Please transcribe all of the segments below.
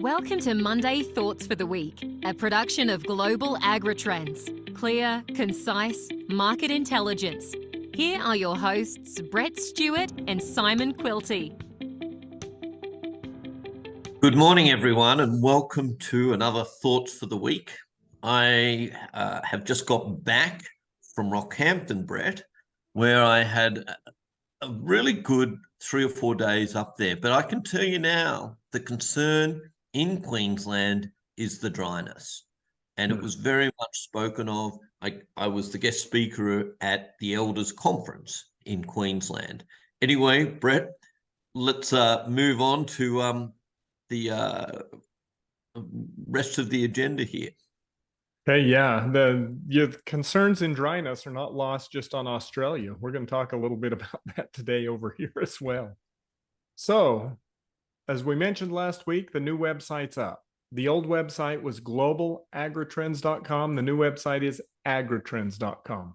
Welcome to Monday Thoughts for the Week, a production of Global Agritrends. Clear, concise, market intelligence. Here are your hosts, Brett Stewart and Simon Quilty. Good morning, everyone, and welcome to another Thoughts for the Week. I have just got back from Rockhampton, Brett, where I had a really good 3 or 4 days up there. But I can tell you now, the concern in Queensland is the dryness. And it was very much spoken of. I was the guest speaker at the Elders Conference in Queensland. Anyway, Brett, let's move on to the rest of the agenda here. Okay, yeah, the concerns in dryness are not lost just on Australia. We're going to talk a little bit about that today over here as well. So, as we mentioned last week, the new website's up. The old website was globalagritrends.com. The new website is agritrends.com.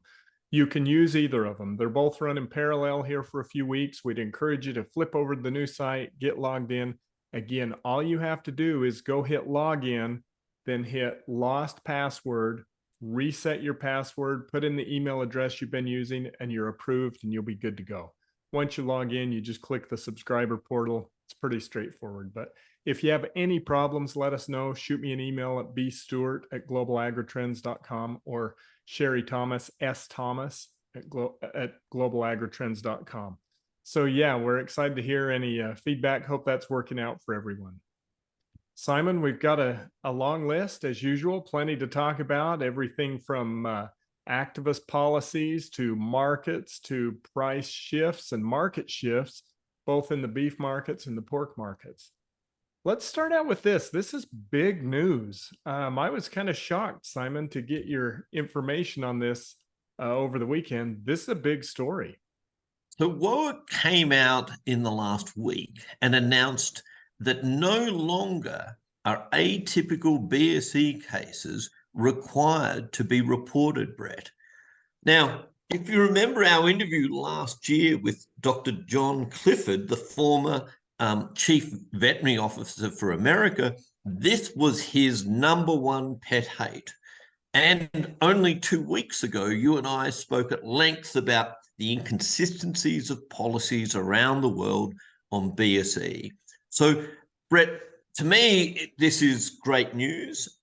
You can use either of them. They're both run in parallel here for a few weeks. We'd encourage you to flip over to the new site, get logged in. Again, all you have to do is go hit login, then hit lost password, reset your password, put in the email address you've been using, and you're approved and you'll be good to go. Once you log in, you just click the subscriber portal. It's pretty straightforward. But if you have any problems, let us know. Shoot me an email at bstewart@globalagritrends.com or Sherry Thomas, S. Thomas at globalagritrends.com. So yeah, we're excited to hear any feedback. Hope that's working out for everyone. Simon, we've got a long list as usual, plenty to talk about, everything from activist policies to markets to price shifts and market shifts, both in the beef markets and the pork markets. Let's start out with this. This is big news. I was kind of shocked, Simon, to get your information on this over the weekend. This is a big story. So WOA came out in the last week and announced that no longer are atypical BSE cases required to be reported, Brett. Now, if you remember our interview last year with Dr. John Clifford, the former Chief Veterinary Officer for America, this was his number one pet hate. And only 2 weeks ago, you and I spoke at length about the inconsistencies of policies around the world on BSE. So, Brett, to me, this is great news.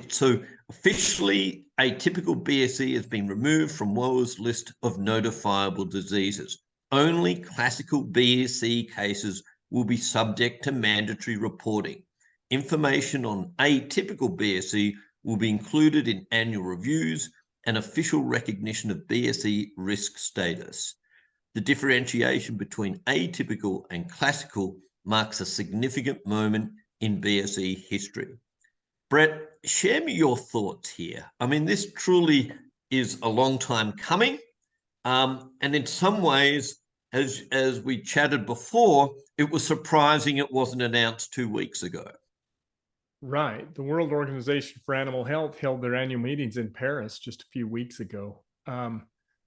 So officially, atypical BSE has been removed from WOA's list of notifiable diseases. Only classical BSE cases will be subject to mandatory reporting. Information on atypical BSE will be included in annual reviews and official recognition of BSE risk status. The differentiation between atypical and classical marks a significant moment in BSE history. Brett, share me your thoughts here. I mean, this truly is a long time coming. And in some ways, as we chatted before, it was surprising it wasn't announced 2 weeks ago. Right. The World Organization for Animal Health held their annual meetings in Paris just a few weeks ago.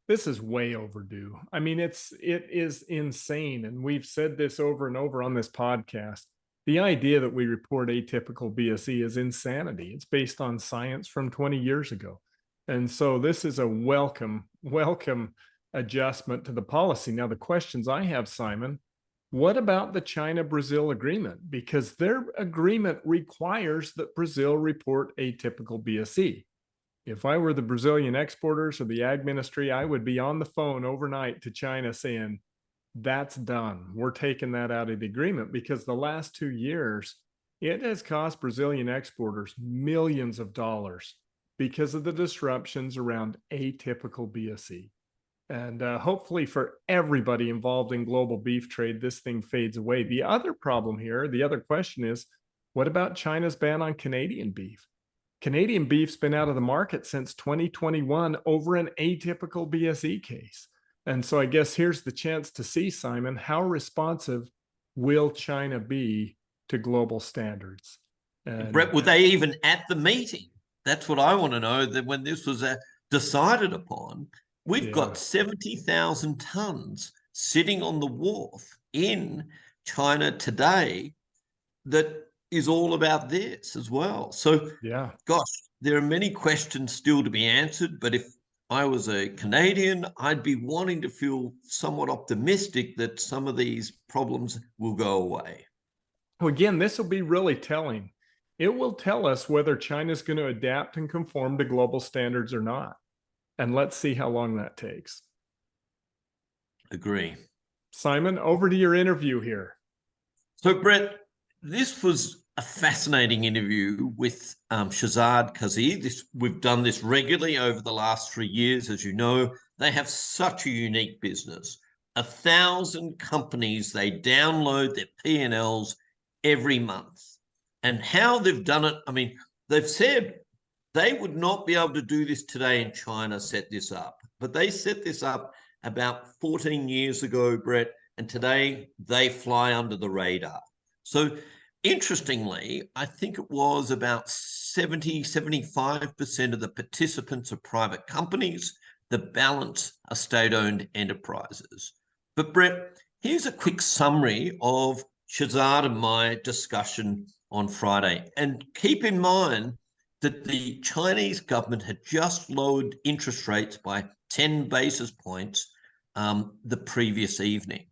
This is way overdue. I mean, it is insane. And we've said this over and over on this podcast. The idea that we report atypical BSE is insanity. It's based on science from 20 years ago. And so this is a welcome adjustment to the policy. Now, the questions I have, Simon, what about the China-Brazil agreement? Because their agreement requires that Brazil report atypical BSE. If I were the Brazilian exporters or the ag ministry, I would be on the phone overnight to China saying, that's done. We're taking that out of the agreement, because the last 2 years, it has cost Brazilian exporters millions of dollars because of the disruptions around atypical BSE. And hopefully for everybody involved in global beef trade, this thing fades away. The other problem here, the other question is, what about China's ban on Canadian beef? Canadian beef's been out of the market since 2021 over an atypical BSE case. And so I guess here's the chance to see, Simon, how responsive will China be to global standards? And Brett, were they even at the meeting? That's what I want to know, that when this was decided upon. We've got 70,000 tons sitting on the wharf in China today that is all about this as well. So, Yeah. gosh, there are many questions still to be answered, but if I was a Canadian, I'd be wanting to feel somewhat optimistic that some of these problems will go away. Well, again, this will be really telling. It will tell us whether China's going to adapt and conform to global standards or not. And let's see how long that takes. Agree. Simon, over to your interview here. So, Brett, this was a fascinating interview with Shahzad Kazi. We've done this regularly over the last 3 years. As you know, they have such a unique business. 1,000 companies, they download their P&Ls every month. And how they've done it, I mean, they've said they would not be able to do this today in China, set this up. But they set this up about 14 years ago, Brett, and today they fly under the radar. So interestingly, I think it was about 75% of the participants are private companies. The balance are state-owned enterprises. But Brett, here's a quick summary of Shahzad and my discussion on Friday. And keep in mind that the Chinese government had just lowered interest rates by 10 basis points the previous evening.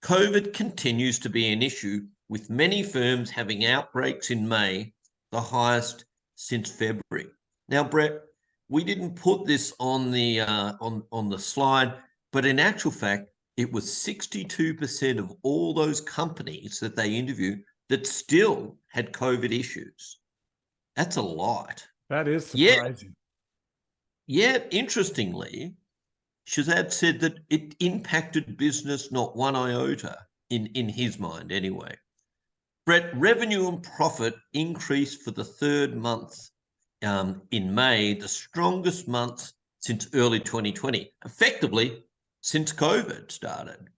COVID continues to be an issue, with many firms having outbreaks in May, the highest since February. Now, Brett, we didn't put this on the slide, but in actual fact, it was 62% of all those companies that they interviewed that still had COVID issues. That's a lot. That is surprising. Yet interestingly, Shahzad said that it impacted business not one iota in his mind anyway. Brett, revenue and profit increased for the third month in May, the strongest month since early 2020, effectively since COVID started.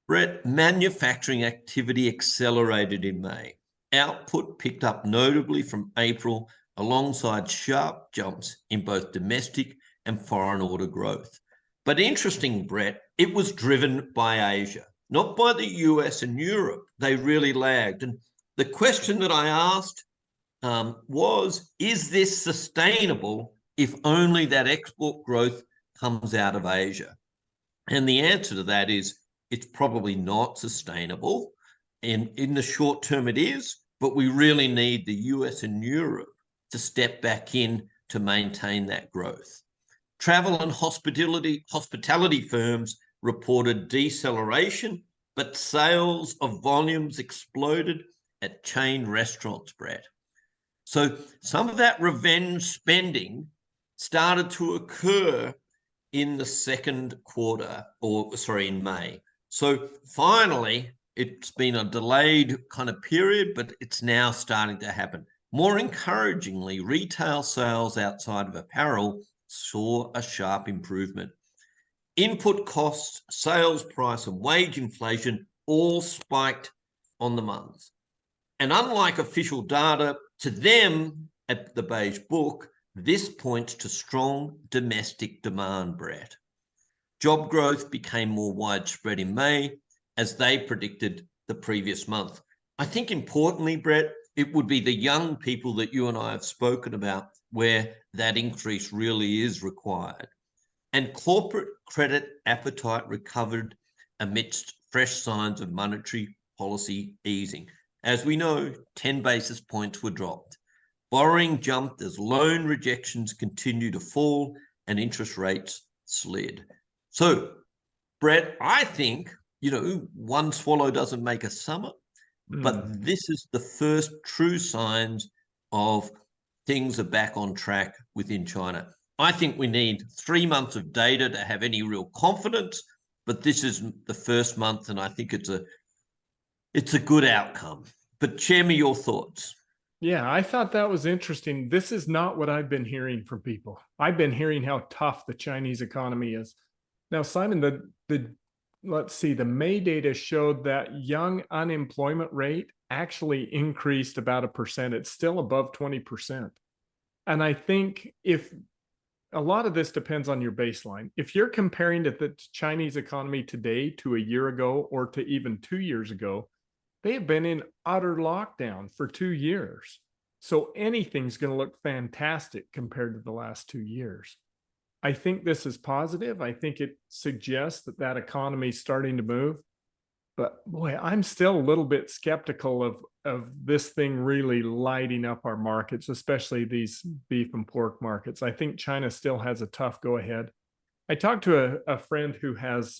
Brett, manufacturing activity accelerated in May. Output picked up notably from April, alongside sharp jumps in both domestic and foreign order growth. But interesting, Brett, it was driven by Asia, not by the US and Europe. They really lagged. And the question that I asked was, is this sustainable if only that export growth comes out of Asia? And the answer to that is, it's probably not sustainable. In the short term, it is, but we really need the US and Europe to step back in to maintain that growth. Travel and hospitality firms reported deceleration, but sales of volumes exploded at chain restaurants, Brett. So some of that revenge spending started to occur in the second quarter, in May. So finally, it's been a delayed kind of period, but it's now starting to happen. More encouragingly, retail sales outside of apparel saw a sharp improvement. Input costs, sales price, and wage inflation all spiked on the month. And unlike official data, to them at the Beige Book, this points to strong domestic demand, Brett. Job growth became more widespread in May, as they predicted the previous month. I think importantly, Brett, it would be the young people that you and I have spoken about where that increase really is required. And corporate credit appetite recovered amidst fresh signs of monetary policy easing. As we know, 10 basis points were dropped. Borrowing jumped as loan rejections continued to fall and interest rates slid. So, Brett, I think, one swallow doesn't make a summer, but this is the first true signs of things are back on track within China. I think we need 3 months of data to have any real confidence, but this is the first month, and I think it's a good outcome. But share me your thoughts. Yeah, I thought that was interesting. This is not what I've been hearing from people. I've been hearing how tough the Chinese economy is. Now, Simon, the May data showed that young unemployment rate actually increased about 1%. It's still above 20%. And I think if a lot of this depends on your baseline. If you're comparing the Chinese economy today to a year ago or to even 2 years ago, They have been in utter lockdown for 2 years. So anything's going to look fantastic compared to the last 2 years. I think this is positive. I think it suggests that that economy is starting to move. But boy, I'm still a little bit skeptical of this thing really lighting up our markets, especially these beef and pork markets. I think China still has a tough go ahead. I talked to a friend who has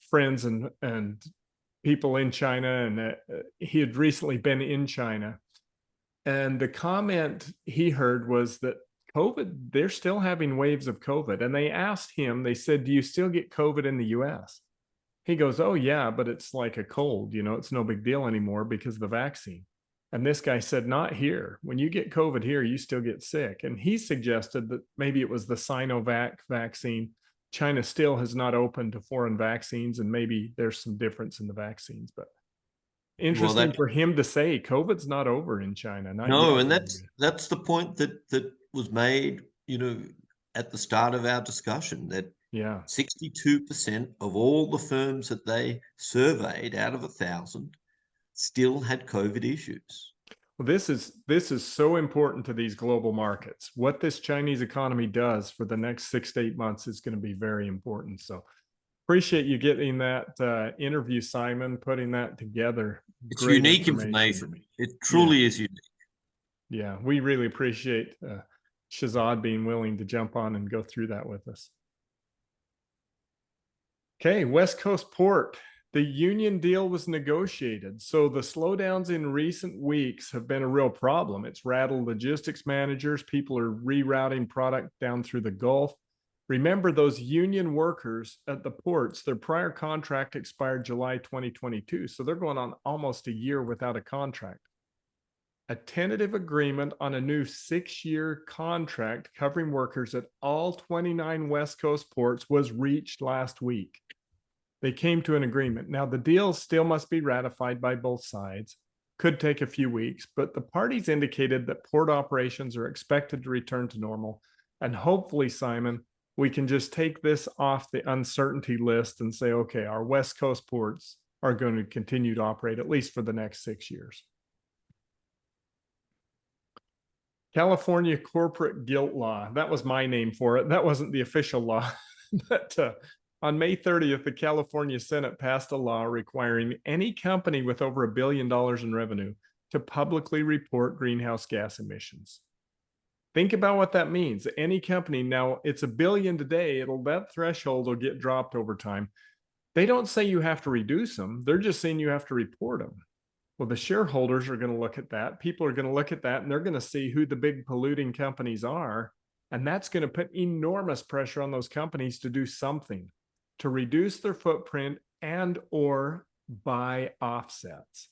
friends and people in China, and he had recently been in China. And the comment he heard was that COVID, they're still having waves of COVID. And they asked him, they said, do you still get COVID in the US? He goes, oh, yeah, but it's like a cold, it's no big deal anymore because of the vaccine. And this guy said, not here. When you get COVID here, you still get sick. And he suggested that maybe it was the Sinovac vaccine. China still has not opened to foreign vaccines, and maybe there's some difference in the vaccines. But interesting for him to say COVID's not over in China. No, and that's the point that was made, at the start of our discussion, that 62% of all the firms that they surveyed out of 1,000 still had COVID issues. Well, this is so important to these global markets. What this Chinese economy does for the next 6 to 8 months is going to be very important. So appreciate you getting that interview, Simon, putting that together. It's unique information. It truly is unique. Yeah, we really appreciate Shahzad being willing to jump on and go through that with us. Okay, West Coast Port. The union deal was negotiated, so the slowdowns in recent weeks have been a real problem. It's rattled logistics managers. People are rerouting product down through the Gulf. Remember, those union workers at the ports, their prior contract expired July 2022, so they're going on almost a year without a contract. A tentative agreement on a new 6-year contract covering workers at all 29 West Coast ports was reached last week. They came to an agreement. Now, the deal still must be ratified by both sides. Could take a few weeks, but the parties indicated that port operations are expected to return to normal. And hopefully, Simon, we can just take this off the uncertainty list and say, okay, our West Coast ports are going to continue to operate at least for the next 6 years. California corporate guilt law. That was my name for it. That wasn't the official law. But on May 30th, the California Senate passed a law requiring any company with over $1 billion in revenue to publicly report greenhouse gas emissions. Think about what that means. Any company, now it's $1 billion today, that threshold will get dropped over time. They don't say you have to reduce them. They're just saying you have to report them. Well, the shareholders are going to look at that. People are going to look at that, and they're going to see who the big polluting companies are. And that's going to put enormous pressure on those companies to do something to reduce their footprint and or buy offsets.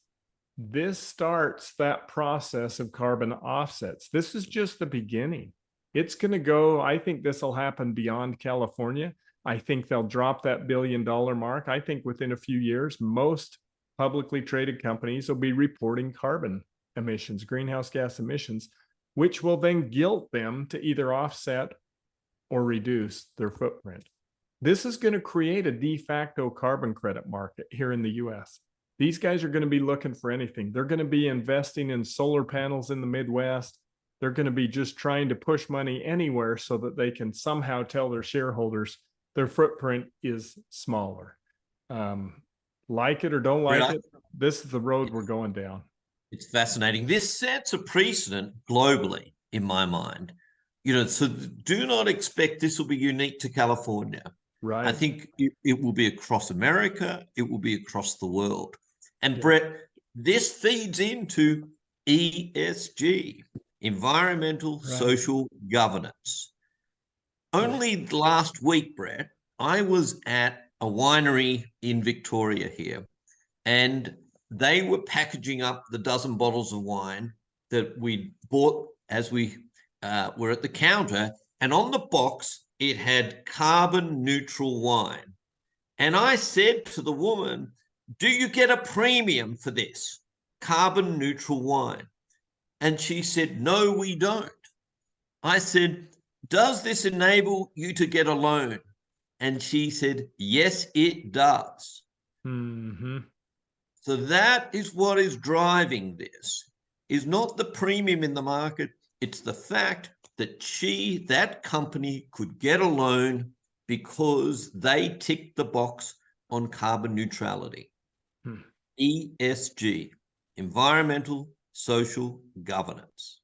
This starts that process of carbon offsets. This is just the beginning. It's going to go, I think this will happen beyond California. I think they'll drop that $1 billion mark. I think within a few years, most publicly traded companies will be reporting carbon emissions, greenhouse gas emissions, which will then guilt them to either offset or reduce their footprint. This is going to create a de facto carbon credit market here in the US. These guys are going to be looking for anything. They're going to be investing in solar panels in the Midwest. They're going to be just trying to push money anywhere so that they can somehow tell their shareholders their footprint is smaller. Like it or don't like it, this is the road we're going down. It's fascinating. This sets a precedent globally, in my mind. So do not expect this will be unique to California. Right. I think it will be across America. It will be across the world. And Brett, this feeds into ESG, environmental, social governance. Only last week, Brett, I was at a winery in Victoria here, and they were packaging up the dozen bottles of wine that we bought as we were at the counter, and on the box it had carbon neutral wine. And I said to the woman, do you get a premium for this carbon neutral wine? And she said, no, we don't. I said, does this enable you to get a loan? And she said, yes, it does. Mm-hmm. So that is what is driving this, is not the premium in the market. It's the fact that that company could get a loan because they ticked the box on carbon neutrality. ESG, environmental, social governance.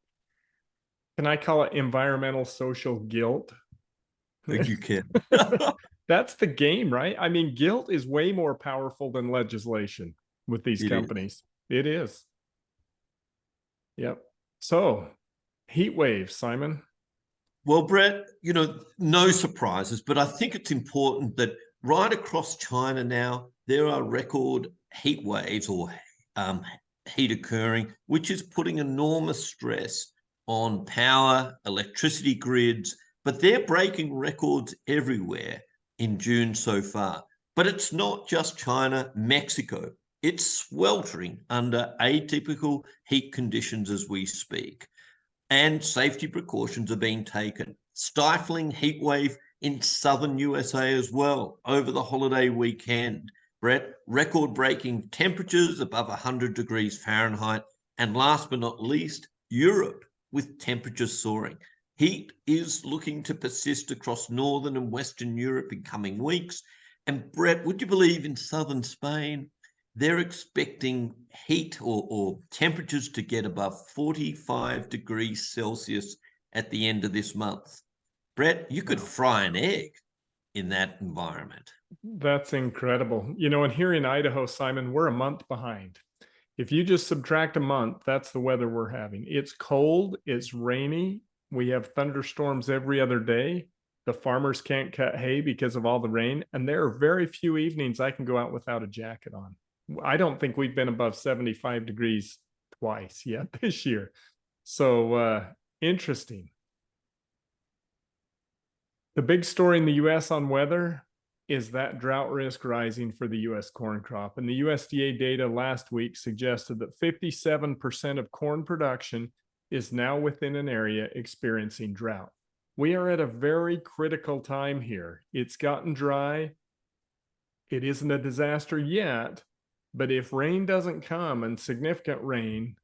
Can I call it environmental social guilt? I think you can. That's the game, right? I mean, guilt is way more powerful than legislation with these companies. It is. Yep. So, heat waves, Simon. Well, Brett, no surprises, but I think it's important that right across China now, there are record heat waves or heat occurring, which is putting enormous stress on power, electricity grids, but they're breaking records everywhere in June so far. But it's not just China, Mexico. It's sweltering under atypical heat conditions as we speak. And safety precautions are being taken. Stifling heat wave in southern USA as well over the holiday weekend. Brett, record-breaking temperatures above 100 degrees Fahrenheit. And last but not least, Europe with temperatures soaring. Heat is looking to persist across northern and western Europe in coming weeks. And Brett, would you believe in southern Spain, they're expecting heat or temperatures to get above 45 degrees Celsius at the end of this month. Brett, you could fry an egg in that environment. That's incredible. And here in Idaho, Simon, we're a month behind. If you just subtract a month, that's the weather we're having. It's cold, it's rainy. We have thunderstorms every other day. The farmers can't cut hay because of all the rain. And there are very few evenings I can go out without a jacket on. I don't think we've been above 75 degrees twice yet this year. So interesting. The big story in the U.S. on weather is that drought risk rising for the U.S. corn crop. And the USDA data last week suggested that 57% of corn production is now within an area experiencing drought. We are at a very critical time here. It's gotten dry. It isn't a disaster yet, but if rain doesn't come, and significant rain,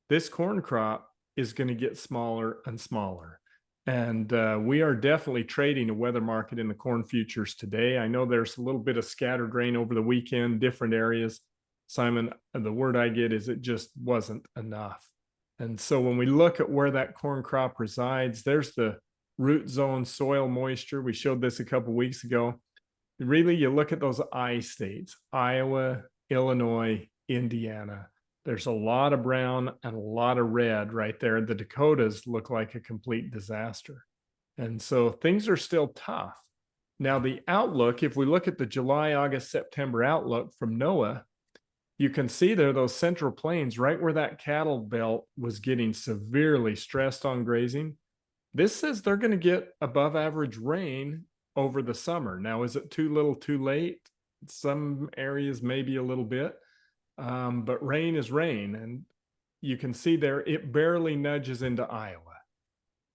this corn crop is going to get smaller and smaller. And we are definitely trading a weather market in the corn futures today. I know there's a little bit of scattered rain over the weekend, different areas. Simon, the word I get is it just wasn't enough. And so when we look at where that corn crop resides, there's the root zone soil moisture. We showed this a couple of weeks ago. Really, you look at those I states, Iowa, Illinois, Indiana. There's a lot of brown and a lot of red right there. The Dakotas look like a complete disaster. And so things are still tough. Now, the outlook, if we look at the July, August, September outlook from NOAA, you can see there those central plains right where that cattle belt was getting severely stressed on grazing. This says they're going to get above average rain over the summer. Now, is it too little too late? Some areas maybe a little bit, but rain is rain. And you can see there, it barely nudges into Iowa.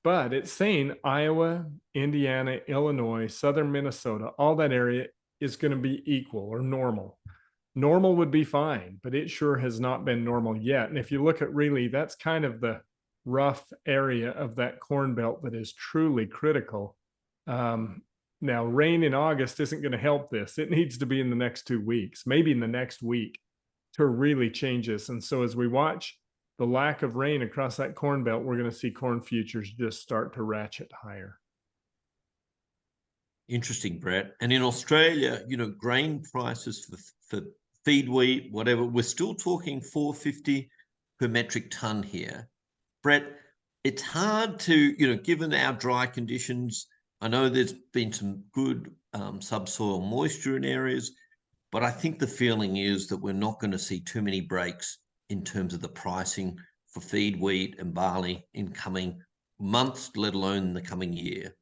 But it's saying Iowa, Indiana, Illinois, southern Minnesota, all that area is going to be equal or normal. Normal would be fine, but it sure has not been normal yet. And if you look at really, that's kind of the rough area of that corn belt that is truly critical. Now, rain in August isn't going to help this. It needs to be in the next 2 weeks, maybe in the next week, to really change this. And so as we watch the lack of rain across that corn belt, we're going to see corn futures just start to ratchet higher. Interesting, Brett. And in Australia, grain prices for feed wheat, whatever, we're still talking $4.50 per metric ton here. Brett, it's hard to, given our dry conditions, I know there's been some good subsoil moisture in areas, but I think the feeling is that we're not going to see too many breaks in terms of the pricing for feed wheat and barley in coming months, let alone the coming year.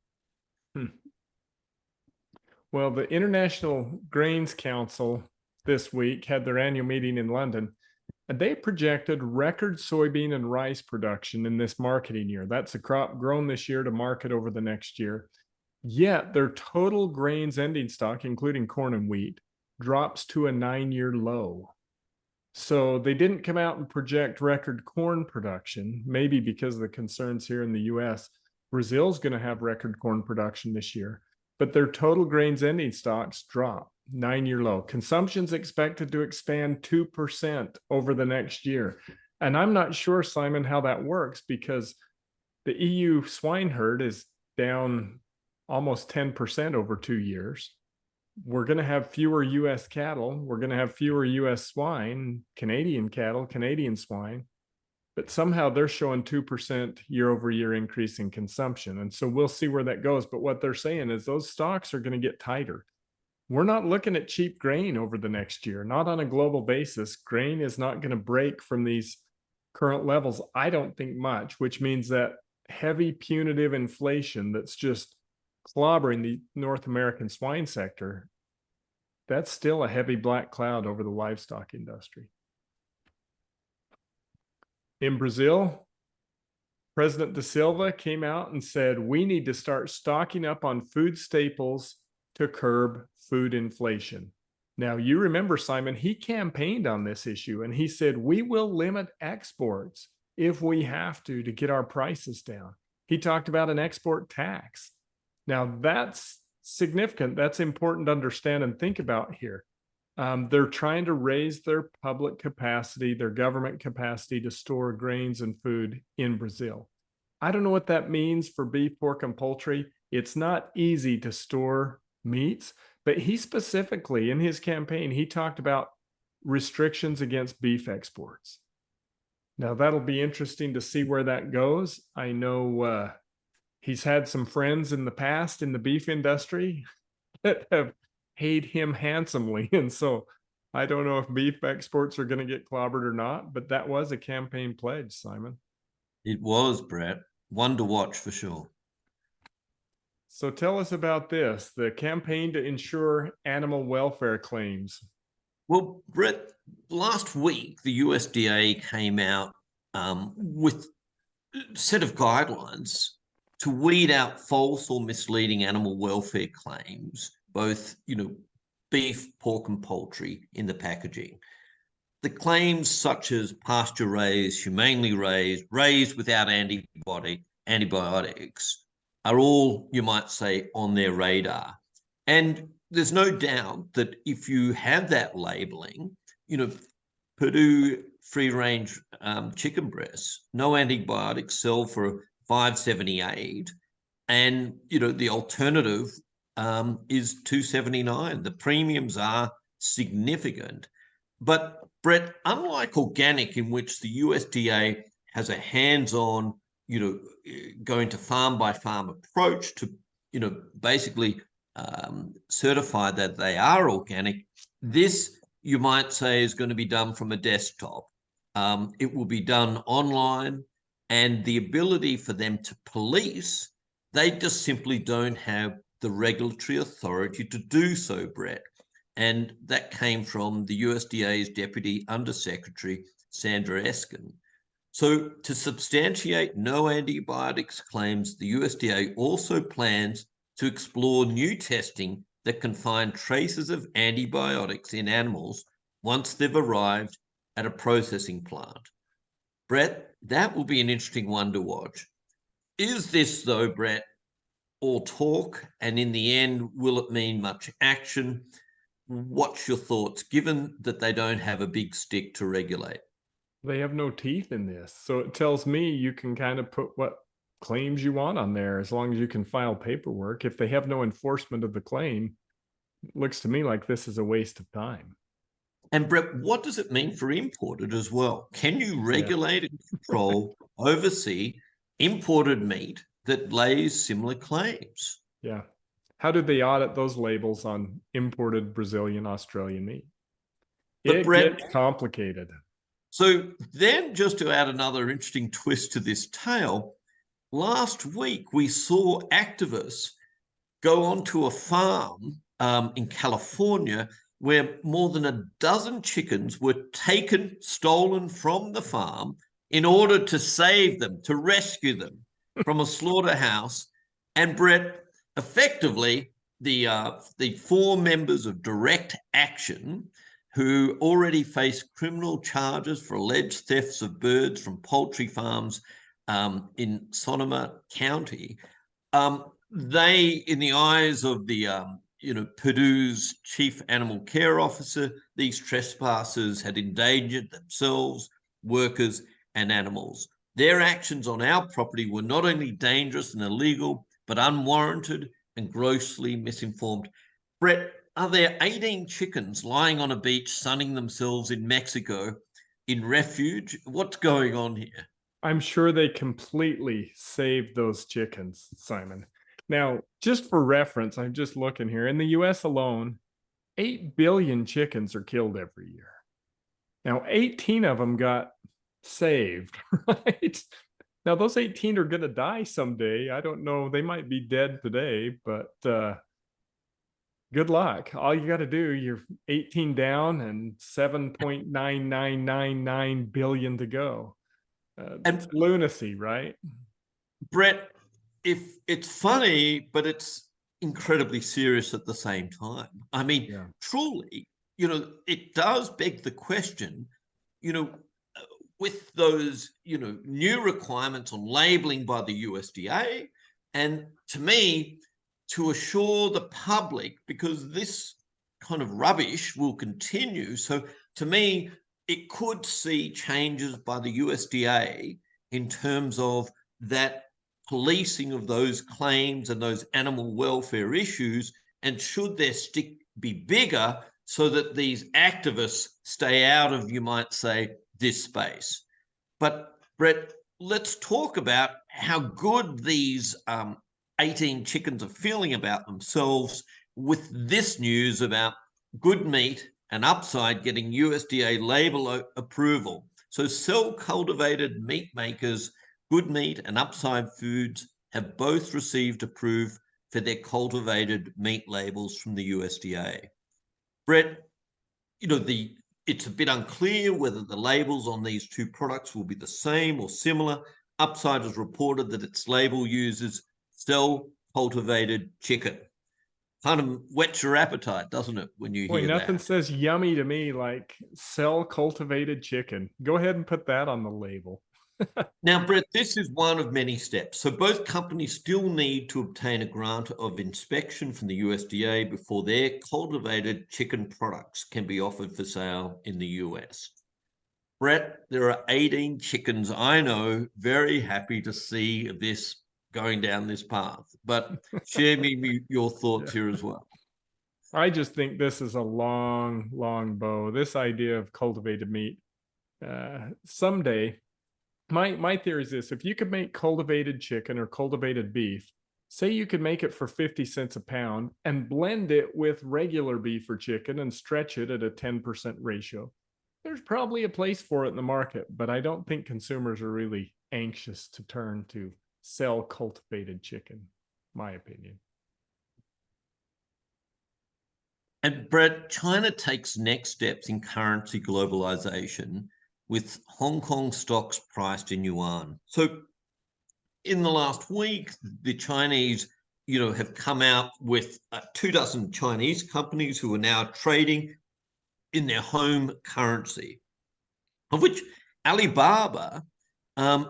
Well, the International Grains Council this week had their annual meeting in London, and they projected record soybean and rice production in this marketing year. That's a crop grown this year to market over the next year. Yet their total grains ending stock, including corn and wheat, drops to a 9-year low. So they didn't come out and project record corn production, maybe because of the concerns here in the US. Brazil's going to have record corn production this year, but their total grains ending stocks drop, 9-year low. Consumption's expected to expand 2% over the next year. And I'm not sure, Simon, how that works, because the EU swine herd is down almost 10% over 2 years. We're going to have fewer US cattle. We're going to have fewer US swine, Canadian cattle, Canadian swine. But somehow they're showing 2% year over year increase in consumption. And so we'll see where that goes. But what they're saying is those stocks are going to get tighter. We're not looking at cheap grain over the next year, not on a global basis. Grain is not going to break from these current levels, I don't think much, which means that heavy punitive inflation that's just clobbering the North American swine sector, that's still a heavy black cloud over the livestock industry. In Brazil, President da Silva came out and said, we need to start stocking up on food staples to curb food inflation. Now, you remember, Simon, he campaigned on this issue and he said, we will limit exports if we have to get our prices down. He talked about an export tax. Now, that's significant. That's important to understand and think about here. They're trying to raise their public capacity, their government capacity to store grains and food in Brazil. I don't know what that means for beef, pork, and poultry. It's not easy to store meats, but he specifically, in his campaign, he talked about restrictions against beef exports. Now, that'll be interesting to see where that goes. I know he's had some friends in the past in the beef industry that have paid him handsomely. And so I don't know if beef exports are going to get clobbered or not, but that was a campaign pledge, Simon. It was, Brett. One to watch for sure. So tell us about this, the campaign to ensure animal welfare claims. Well, Brett, last week, the USDA came out with a set of guidelines to weed out false or misleading animal welfare claims, both, beef, pork, and poultry in the packaging. The claims such as pasture raised, humanely raised, raised without antibiotics are all, you might say, on their radar. And there's no doubt that if you have that labeling, Purdue free-range chicken breasts, no antibiotics, sell for $5.78, and the alternative is $2.79. The premiums are significant, but Brett, unlike organic, in which the USDA has a hands-on, going to farm by farm approach to, basically certify that they are organic, this, you might say, is going to be done from a desktop. It will be done online, and the ability for them to police, they just simply don't have the regulatory authority to do so, Brett. And that came from the USDA's Deputy Undersecretary, Sandra Eskin. So to substantiate no antibiotics claims, the USDA also plans to explore new testing that can find traces of antibiotics in animals once they've arrived at a processing plant. Brett, that will be an interesting one to watch. Is this, though, Brett, all talk, and in the end, will it mean much action? What's your thoughts, given that they don't have a big stick to regulate? They have no teeth in this. So it tells me you can kind of put what claims you want on there as long as you can file paperwork. If they have no enforcement of the claim, it looks to me like this is a waste of time. And Brett, what does it mean for imported as well? Can you regulate and control, oversee imported meat that lays similar claims? Yeah. How did they audit those labels on imported Brazilian, Australian meat? It gets complicated. So then, just to add another interesting twist to this tale, last week we saw activists go onto a farm in California where more than a dozen chickens were stolen from the farm in order to save them, to rescue them from a slaughterhouse. And Brett, effectively, the 4 members of Direct Action who already face criminal charges for alleged thefts of birds from poultry farms in Sonoma County. They, in the eyes of the Purdue's chief animal care officer, these trespassers had endangered themselves, workers, and animals. Their actions on our property were not only dangerous and illegal, but unwarranted and grossly misinformed. Brett, are there 18 chickens lying on a beach sunning themselves in Mexico in refuge? What's going on here? I'm sure they completely saved those chickens, Simon. Now, just for reference, I'm just looking here. In the US alone, 8 billion chickens are killed every year. Now, 18 of them got saved, right? Now, those 18 are going to die someday. I don't know. They might be dead today, but good luck. All you got to do, you're 18 down and 7.9999 billion to go. It's lunacy, right? Brett, if it's funny, but it's incredibly serious at the same time. I mean, truly, it does beg the question, with those, new requirements on labeling by the USDA, and to me, to assure the public, because this kind of rubbish will continue. So to me, it could see changes by the USDA in terms of that policing of those claims and those animal welfare issues, and should their stick be bigger so that these activists stay out of, you might say, this space. But Brett, let's talk about how good these 18 chickens are feeling about themselves with this news about Good Meat and Upside getting USDA label approval. So cell-cultivated meat makers Good Meat and Upside Foods have both received approval for their cultivated meat labels from the USDA. Brett, it's a bit unclear whether the labels on these two products will be the same or similar. Upside has reported that its label uses cell-cultivated chicken. Kind of whets your appetite, doesn't it, when you hear nothing that? says yummy to me like cell-cultivated chicken. Go ahead and put that on the label. Now, Brett, this is one of many steps. So both companies still need to obtain a grant of inspection from the USDA before their cultivated chicken products can be offered for sale in the US. Brett, there are 18 chickens I know very happy to see this going down this path, but share me your thoughts here as well. I just think this is a long, long bow. This idea of cultivated meat. Someday, my theory is this: if you could make cultivated chicken or cultivated beef, say you could make it for 50 cents a pound and blend it with regular beef or chicken and stretch it at a 10% ratio, there's probably a place for it in the market, but I don't think consumers are really anxious to turn to sell cultivated chicken, my opinion. And Brett, China takes next steps in currency globalization with Hong Kong stocks priced in yuan. So in the last week, the Chinese, have come out with 24 Chinese companies who are now trading in their home currency, of which Alibaba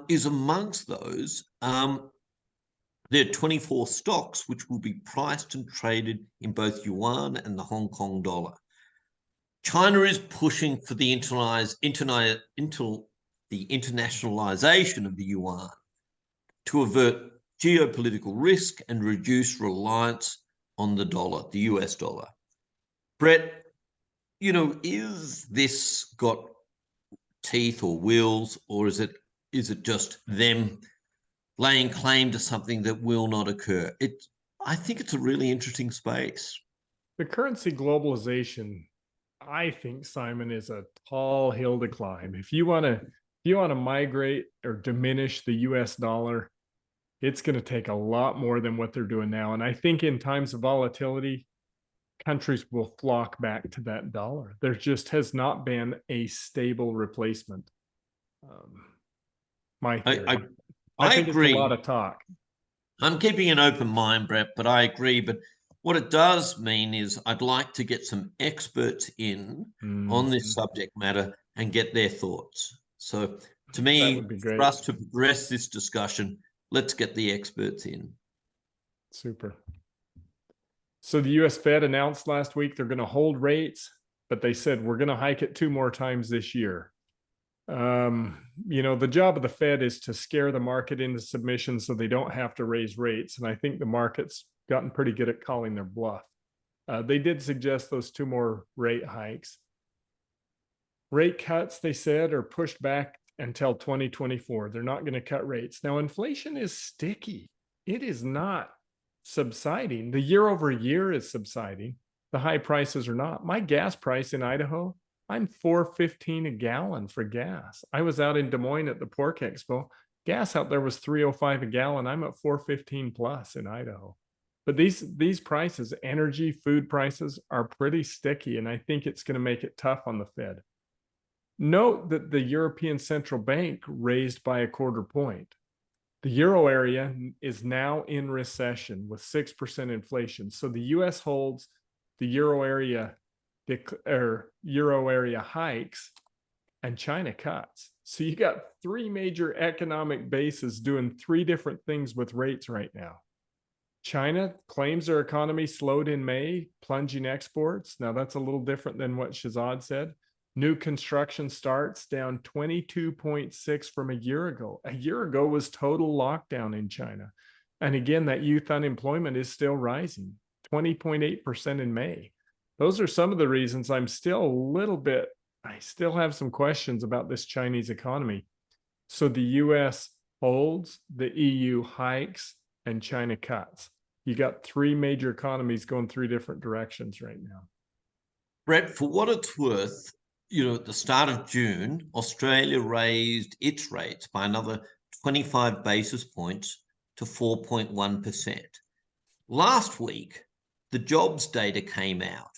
is amongst those. There are 24 stocks which will be priced and traded in both yuan and the Hong Kong dollar. China is pushing for the internationalization of the yuan to avert geopolitical risk and reduce reliance on the dollar, the US dollar. Brett, is this got teeth or wheels, or is it just them laying claim to something that will not occur? I think it's a really interesting space. The currency globalization, I think, Simon, is a tall hill to climb. If you want to migrate or diminish the US dollar, it's going to take a lot more than what they're doing now. And I think in times of volatility, countries will flock back to that dollar. There just has not been a stable replacement. My theory. I think agree. It's a lot of talk. I'm keeping an open mind, Brett, but I agree. But what it does mean is I'd like to get some experts in on this subject matter and get their thoughts. So to me, That would be great. for us to progress this discussion, let's get the experts in. Super. So the US Fed announced last week they're going to hold rates, but they said we're going to hike it 2 more times this year. The job of the Fed is to scare the market into submission so they don't have to raise rates. And I think the market's gotten pretty good at calling their bluff. They did suggest those 2 more rate hikes. Rate cuts, they said, are pushed back until 2024. They're not going to cut rates. Now, inflation is sticky. It is not subsiding. The year over year is subsiding. The high prices are not. My gas price in Idaho, I'm $4.15 a gallon for gas. I was out in Des Moines at the Pork Expo. Gas out there was $3.05 a gallon. I'm at $4.15 plus in Idaho. But these prices, energy, food prices, are pretty sticky, and I think it's going to make it tough on the Fed. Note that the European Central Bank raised by 1/4 point. The euro area is now in recession with 6% inflation. So the US holds, the euro area hikes, and China cuts. So you got 3 major economic bases doing 3 different things with rates right now. China claims their economy slowed in May, plunging exports. Now that's a little different than what Shahzad said. New construction starts down 22.6 from a year ago. A year ago was total lockdown in China. And again, that youth unemployment is still rising, 20.8% in May. Those are some of the reasons I still have some questions about this Chinese economy. So the US holds, the EU hikes, and China cuts. You got 3 major economies going 3 different directions right now. Brett, for what it's worth, at the start of June, Australia raised its rates by another 25 basis points to 4.1%. Last week, the jobs data came out.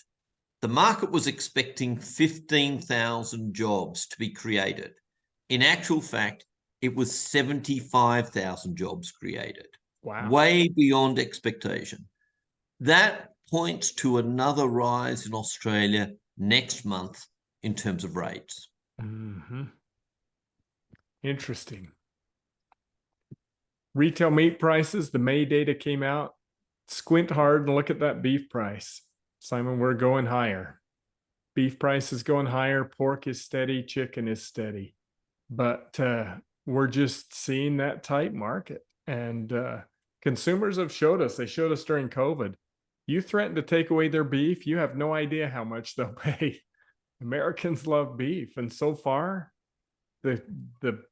The market was expecting 15,000 jobs to be created. In actual fact, it was 75,000 jobs created. Wow. Way beyond expectation. That points to another rise in Australia next month in terms of rates. Interesting. Retail meat prices, the May data came out. Squint hard and look at that beef price. Simon, we're going higher. Beef price is going higher. Pork is steady. Chicken is steady. But we're just seeing that tight market. And consumers have showed us. They showed us during COVID. You threaten to take away their beef, you have no idea how much they'll pay. Americans love beef. And so far, the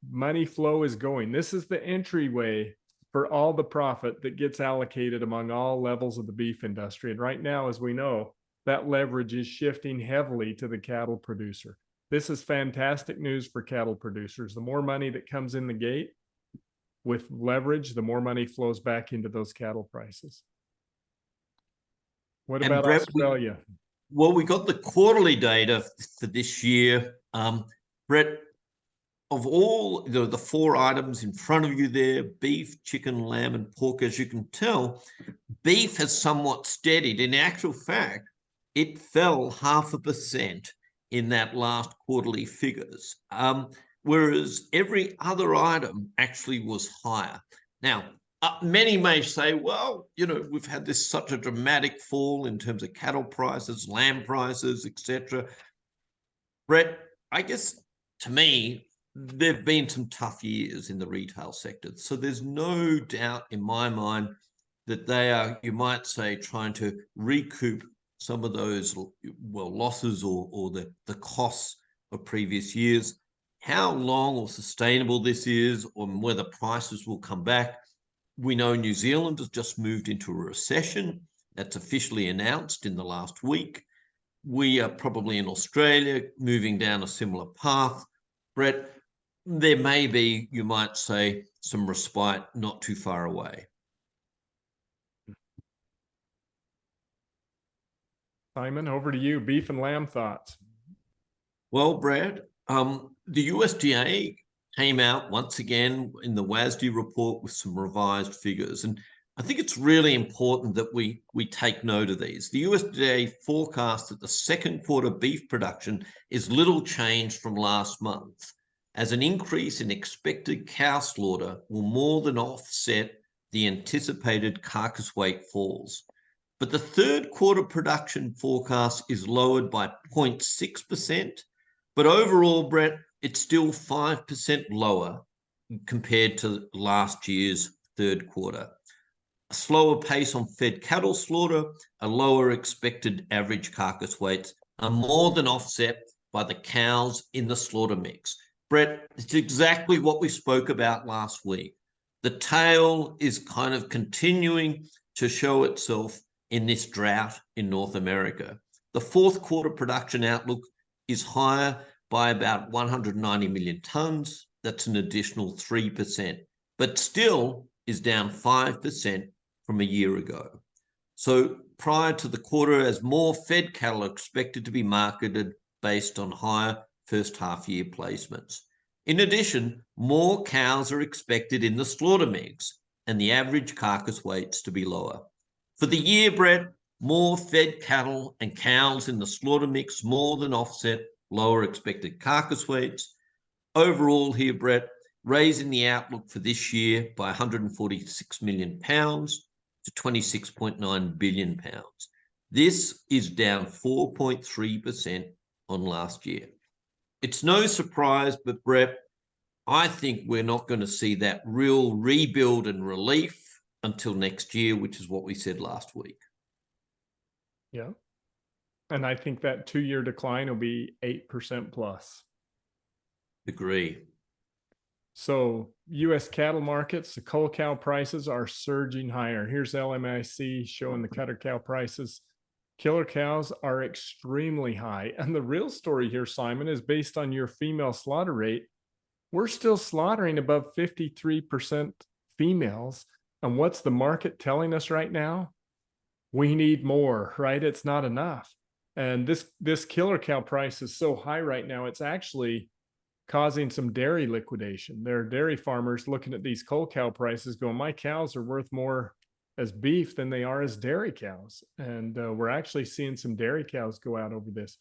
money flow is going. This is the entryway for all the profit that gets allocated among all levels of the beef industry. And right now, as we know, that leverage is shifting heavily to the cattle producer. This is fantastic news for cattle producers. The more money that comes in the gate with leverage, the more money flows back into those cattle prices. What about Brett, Australia? We got the quarterly data for this year. Brett, of all the 4 items in front of you there, beef, chicken, lamb, and pork, as you can tell, beef has somewhat steadied. In actual fact, it fell 0.5% in that last quarterly figures, whereas every other item actually was higher. Now, many may say, well, we've had such a dramatic fall in terms of cattle prices, lamb prices, etc. Brett, I guess to me, there've been some tough years in the retail sector. So there's no doubt in my mind that they are, you might say, trying to recoup some of those, losses or the costs of previous years. How long or sustainable this is, or whether prices will come back. We know New Zealand has just moved into a recession. That's officially announced in the last week. We are probably in Australia moving down a similar path. Brett, there may be, you might say, some respite not too far away. Simon, over to you. Beef and lamb thoughts. Well, Brad, the USDA came out once again in the WASDE report with some revised figures. And I think it's really important that we take note of these. The USDA forecasts that the second quarter beef production is little changed from last month, as an increase in expected cow slaughter will more than offset the anticipated carcass weight falls. But the third quarter production forecast is lowered by 0.6%, but overall, Brett, it's still 5% lower compared to last year's third quarter. A slower pace on fed cattle slaughter, a lower expected average carcass weights are more than offset by the cows in the slaughter mix. Brett, it's exactly what we spoke about last week. The tail is kind of continuing to show itself in this drought in North America. The fourth quarter production outlook is higher by about 190 million tonnes. That's an additional 3%, but still is down 5% from a year ago. So prior to the quarter, as more fed cattle are expected to be marketed based on higher first half year placements. In addition, more cows are expected in the slaughter mix and the average carcass weights to be lower. For the year, Brett, more fed cattle and cows in the slaughter mix more than offset lower expected carcass weights. Overall here, Brett, raising the outlook for this year by 146 million pounds to 26.9 billion pounds. This is down 4.3% on last year. It's no surprise, but Brett, I think we're not going to see that real rebuild and relief until next year, which is what we said last week. Yeah. And I think that 2-year decline will be 8% plus. Agree. So U.S. cattle markets, the cull cow prices are surging higher. Here's LMIC showing the cutter cow prices. Killer cows are extremely high. And the real story here, Simon, is based on your female slaughter rate. We're still slaughtering above 53% females. And what's the market telling us right now? We need more, right? It's not enough. And this killer cow price is so high right now, it's actually causing some dairy liquidation. There are dairy farmers looking at these cull cow prices going, my cows are worth more as beef than they are as dairy cows. And we're actually seeing some dairy cows go out over this.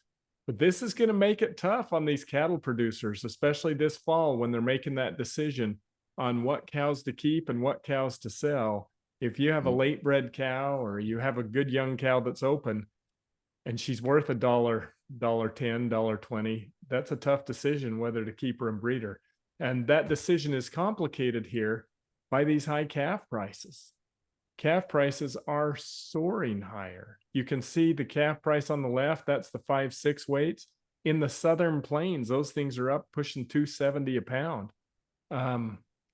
But this is going to make it tough on these cattle producers, especially this fall when they're making that decision on what cows to keep and what cows to sell. If you have a late bred cow or you have a good young cow that's open and she's worth $1, $1.10, $1.20, that's a tough decision whether to keep her and breed her. And that decision is complicated here by these high calf prices. Calf prices are soaring higher. You can see the calf price on the left, that's the 5-6 weights. In the Southern Plains, those things are up pushing $270 a pound.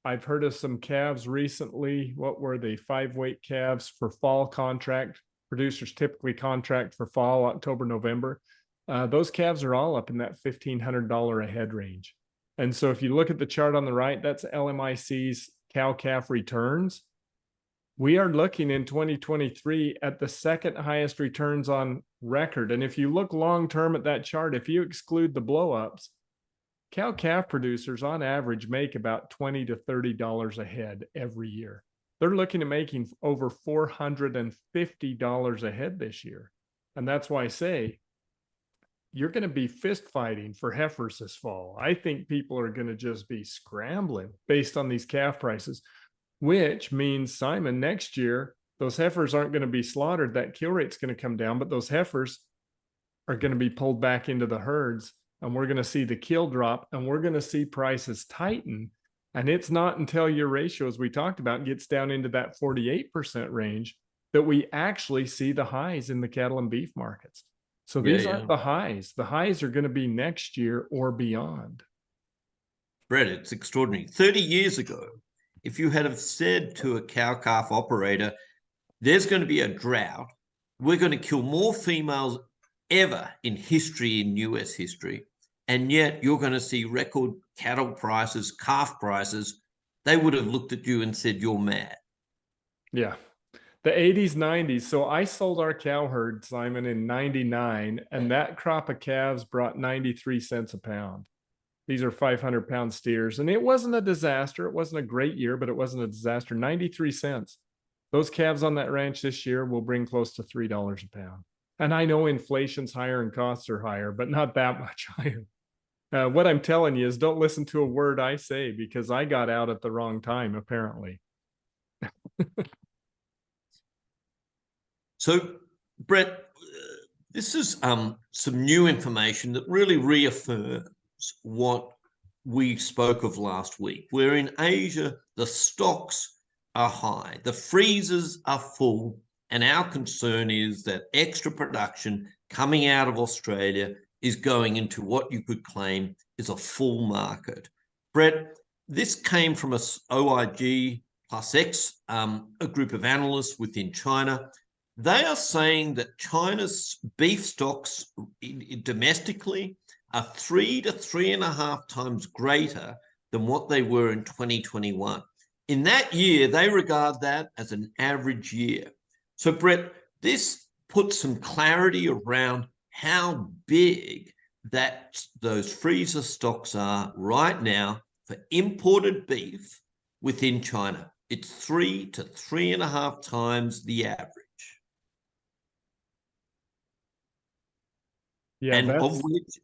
I've heard of some calves recently. What were they? 5-weight calves for fall contract. Producers typically contract for fall, October, November. Those calves are all up in that $1,500 a head range. And so if you look at the chart on the right, that's LMIC's cow-calf returns. We are looking in 2023 at the second highest returns on record. And if you look long-term at that chart, if you exclude the blow-ups, cow-calf producers on average make about $20 to $30 a head every year. They're looking at making over $450 a head this year. And that's why I say, you're going to be fist fighting for heifers this fall. I think people are going to just be scrambling based on these calf prices, which means, Simon, next year, those heifers aren't going to be slaughtered. That kill rate's going to come down, but those heifers are going to be pulled back into the herds, and we're going to see the kill drop, and we're going to see prices tighten. And it's not until your ratio, as we talked about, gets down into that 48% range that we actually see the highs in the cattle and beef markets. So these aren't the highs. The highs are going to be next year or beyond. Brett, it's extraordinary. 30 years ago, if you had have said to a cow-calf operator, there's going to be a drought, we're going to kill more females ever in history, in US history, and yet you're going to see record cattle prices, calf prices, they would have looked at you and said, you're mad. Yeah. The 80s, 90s. So I sold our cow herd, Simon, in 99, and that crop of calves brought 93 cents a pound. These are 500-pound steers, and it wasn't a disaster. It wasn't a great year, but it wasn't a disaster. 93 cents. Those calves on that ranch this year will bring close to $3 a pound. And I know inflation's higher and costs are higher, but not that much higher. What I'm telling you is don't listen to a word I say, because I got out at the wrong time, apparently. So, Brett, this is some new information that really reaffirms what we spoke of last week, where in Asia, the stocks are high, the freezers are full, and our concern is that extra production coming out of Australia is going into what you could claim is a full market. Brett, this came from a OIG plus X, a group of analysts within China. They are saying that China's beef stocks domestically are 3 to 3.5 times greater than what they were in 2021. In that year, they regard that as an average year. So, Brett, this puts some clarity around how big those freezer stocks are right now for imported beef within China. It's 3 to 3.5 times the average. Yeah, and of which,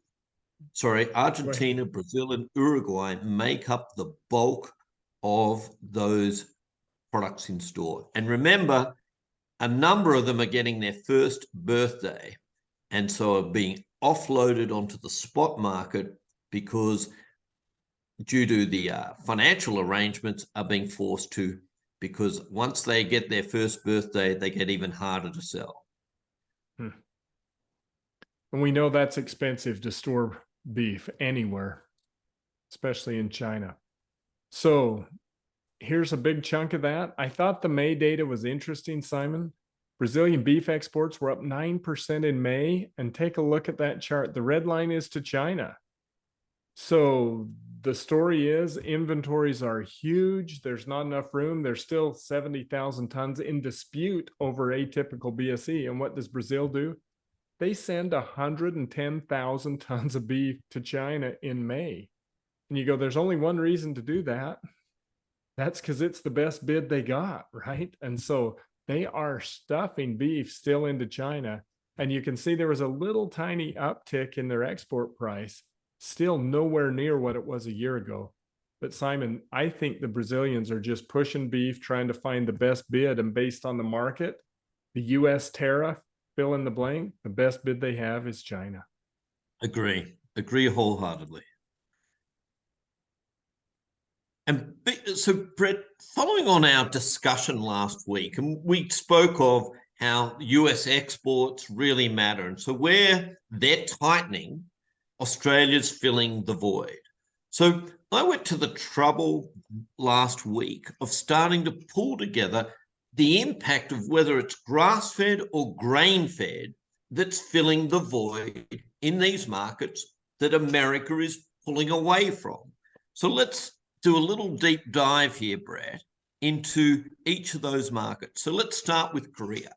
Argentina, Brazil, and Uruguay make up the bulk of those products in store. And remember, a number of them are getting their first birthday, and so are being offloaded onto the spot market because due to the financial arrangements are being forced to, because once they get their first birthday, they get even harder to sell. And we know that's expensive to store beef anywhere, especially in China. So here's a big chunk of that. I thought the May data was interesting, Simon. Brazilian beef exports were up 9% in May. And take a look at that chart. The red line is to China. So the story is inventories are huge. There's not enough room. There's still 70,000 tons in dispute over atypical BSE. And what does Brazil do? They send 110,000 tons of beef to China in May. And you go, there's only one reason to do that. That's because it's the best bid they got, right? And so they are stuffing beef still into China. And you can see there was a little tiny uptick in their export price, still nowhere near what it was a year ago. But Simon, I think the Brazilians are just pushing beef, trying to find the best bid. And based on the market, the US tariff, fill in the blank, the best bid they have is China. Agree wholeheartedly. And so, Brett, following on our discussion last week, and we spoke of how US exports really matter. And so where they're tightening, Australia's filling the void. So I went to the trouble last week of starting to pull together the impact of whether it's grass-fed or grain-fed that's filling the void in these markets that America is pulling away from. So let's do a little deep dive here, Brad, into each of those markets. So let's start with Korea.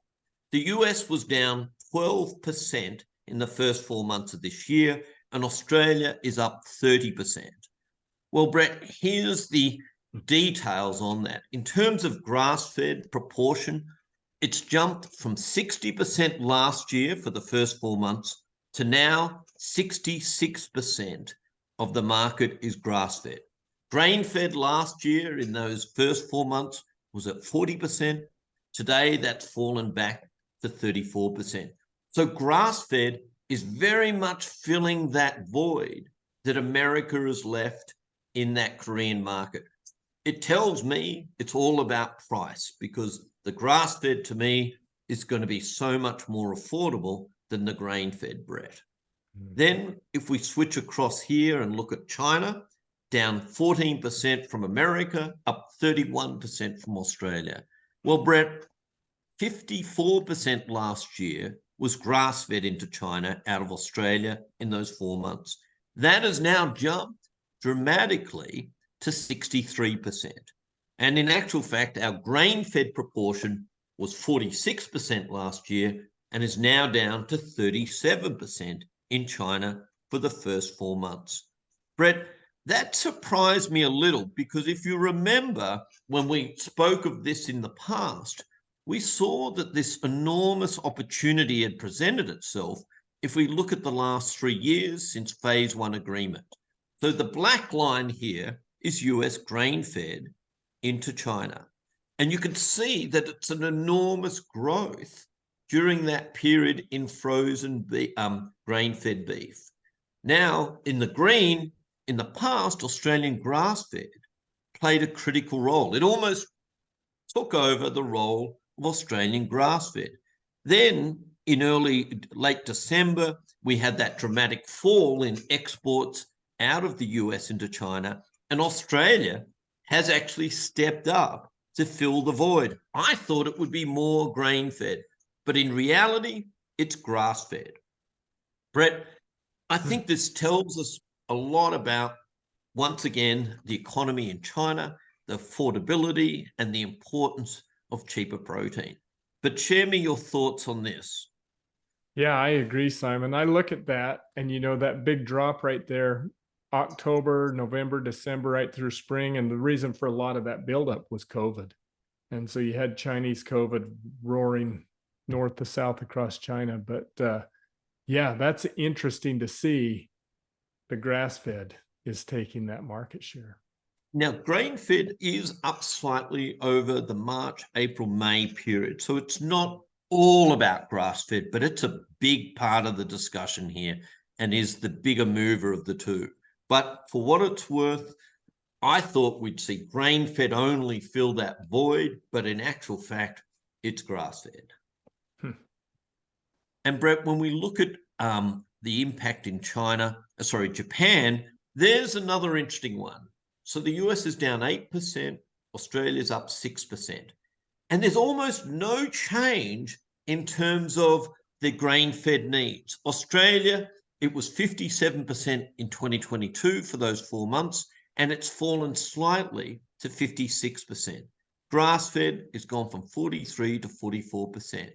The US was down 12% in the first 4 months of this year, and Australia is up 30%. Well, Brett, here's the details on that. In terms of grass-fed proportion, it's jumped from 60% last year for the first 4 months to now 66% of the market is grass-fed. Grain-fed last year in those first 4 months was at 40%. Today, that's fallen back to 34%. So grass-fed is very much filling that void that America has left in that Korean market. It tells me it's all about price, because the grass-fed to me is going to be so much more affordable than the grain-fed, Brett. Then if we switch across here and look at China, down 14% from America, up 31% from Australia. Well, Brett, 54% last year was grass-fed into China out of Australia in those 4 months. That has now jumped dramatically to 63%. And in actual fact, our grain-fed proportion was 46% last year and is now down to 37% in China for the first 4 months. Brett, that surprised me a little, because if you remember when we spoke of this in the past, we saw that this enormous opportunity had presented itself if we look at the last 3 years since phase one agreement. So the black line here is US grain fed into China. And you can see that it's an enormous growth during that period in frozen grain-fed beef. Now, in the green, in the past, Australian grass-fed played a critical role. It almost took over the role of Australian grass-fed. Then, in late December, we had that dramatic fall in exports out of the US into China, and Australia has actually stepped up to fill the void. I thought it would be more grain-fed, but in reality, it's grass-fed. Brett, I think this tells us a lot about, once again, the economy in China, the affordability and the importance of cheaper protein. But share me your thoughts on this. Yeah, I agree, Simon. I look at that and, that big drop right there, October, November, December, right through spring. And the reason for a lot of that buildup was COVID. And so you had Chinese COVID roaring north to south across China. But yeah, that's interesting to see the grass-fed is taking that market share. Now, grain-fed is up slightly over the March, April, May period. So it's not all about grass-fed, but it's a big part of the discussion here and is the bigger mover of the two. But for what it's worth, I thought we'd see grain-fed only fill that void, but in actual fact, it's grass-fed. And Brett, when we look at the impact in Japan, there's another interesting one. So the US is down 8%, Australia's up 6%. And there's almost no change in terms of the grain-fed needs. Australia, it was 57% in 2022 for those 4 months, and it's fallen slightly to 56%. Grass-fed has gone from 43 to 44%.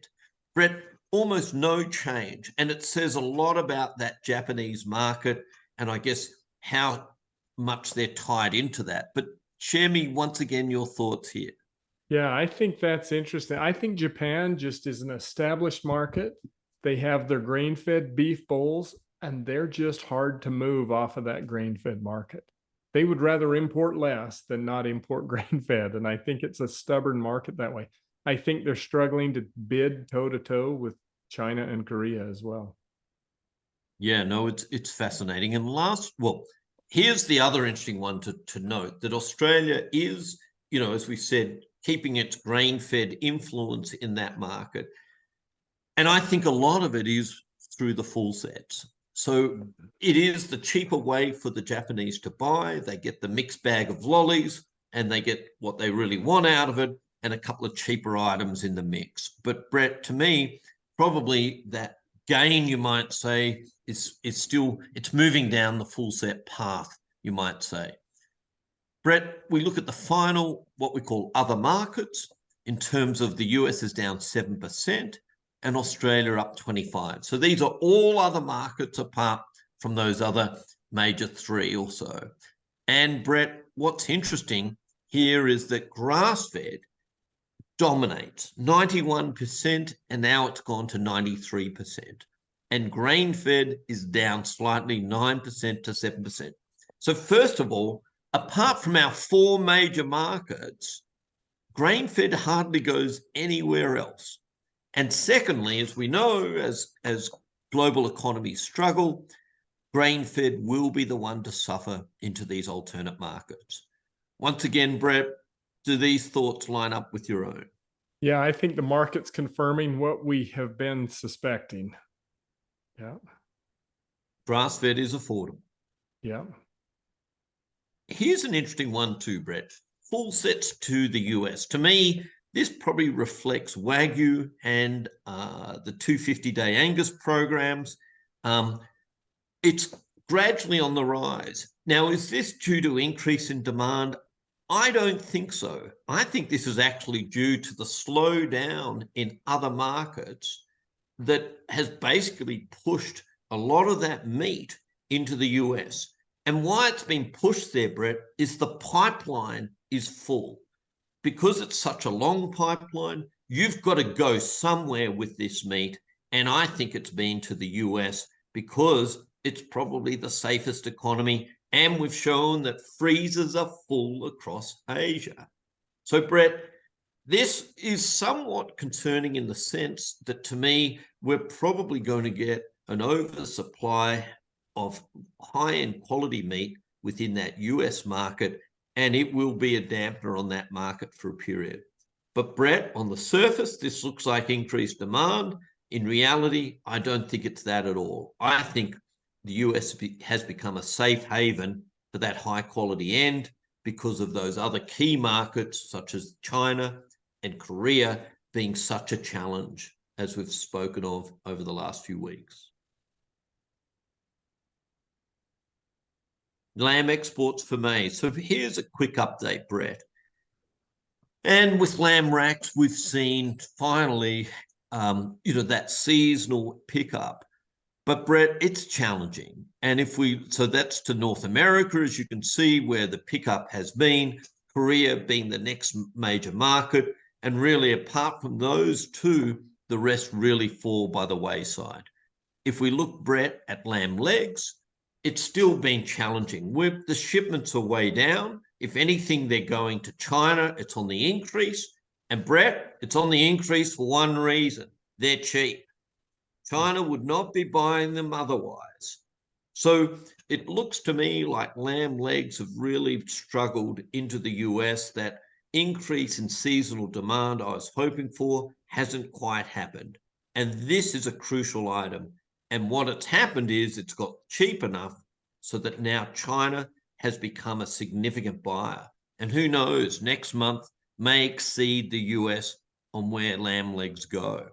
Brett, almost no change. And it says a lot about that Japanese market and I guess how much they're tied into that. But share me once again your thoughts here. Yeah, I think that's interesting. I think Japan just is an established market. They have their grain-fed beef bowls, and they're just hard to move off of that grain-fed market. They would rather import less than not import grain-fed. And I think it's a stubborn market that way. I think they're struggling to bid toe-to-toe with China and Korea as well. Yeah, no, it's fascinating. And here's the other interesting one to note, that Australia is, as we said, keeping its grain-fed influence in that market. And I think a lot of it is through the full sets. So it is the cheaper way for the Japanese to buy. They get the mixed bag of lollies and they get what they really want out of it and a couple of cheaper items in the mix. But Brett, to me, probably that gain, you might say, is still, it's moving down the full set path, you might say. Brett, we look at the final, what we call other markets, in terms of the US is down 7% and Australia up 25%. So these are all other markets apart from those other major three or so. And Brett, what's interesting here is that grass-fed dominates 91%, and now it's gone to 93%. And grain-fed is down slightly, 9% to 7%. So first of all, apart from our 4 major markets, grain-fed hardly goes anywhere else. And secondly, as we know, as global economies struggle, grain-fed will be the one to suffer into these alternate markets. Once again, Brett, do these thoughts line up with your own? Yeah, I think the market's confirming what we have been suspecting. Yeah. Grass-fed is affordable. Yeah. Here's an interesting one too, Brett. Full sets to the US. To me, this probably reflects Wagyu and the 250-day Angus programs. It's gradually on the rise. Now, is this due to increase in demand? I don't think so. I think this is actually due to the slowdown in other markets that has basically pushed a lot of that meat into the US. And why it's been pushed there, Brett, is the pipeline is full. Because it's such a long pipeline, you've got to go somewhere with this meat. And I think it's been to the US because it's probably the safest economy. And we've shown that freezers are full across Asia. So, Brett, this is somewhat concerning in the sense that, to me, we're probably going to get an oversupply of high-end quality meat within that US market, and it will be a dampener on that market for a period. But Brett, on the surface, this looks like increased demand. In reality, I don't think it's that at all. I think the US has become a safe haven for that high quality end because of those other key markets such as China and Korea being such a challenge, as we've spoken of over the last few weeks. Lamb exports for May. So here's a quick update, Brett. And with lamb racks, we've seen finally, that seasonal pickup. But Brett, it's challenging. And so that's to North America, as you can see, where the pickup has been, Korea being the next major market. And really, apart from those two, the rest really fall by the wayside. If we look, Brett, at lamb legs, it's still been challenging. The shipments are way down. If anything, they're going to China. It's on the increase. And Brett, it's on the increase for one reason. They're cheap. China would not be buying them otherwise. So it looks to me like lamb legs have really struggled into the US. That increase in seasonal demand I was hoping for hasn't quite happened. And this is a crucial item. And what it's happened is it's got cheap enough so that now China has become a significant buyer. And who knows, next month may exceed the US on where lamb legs go.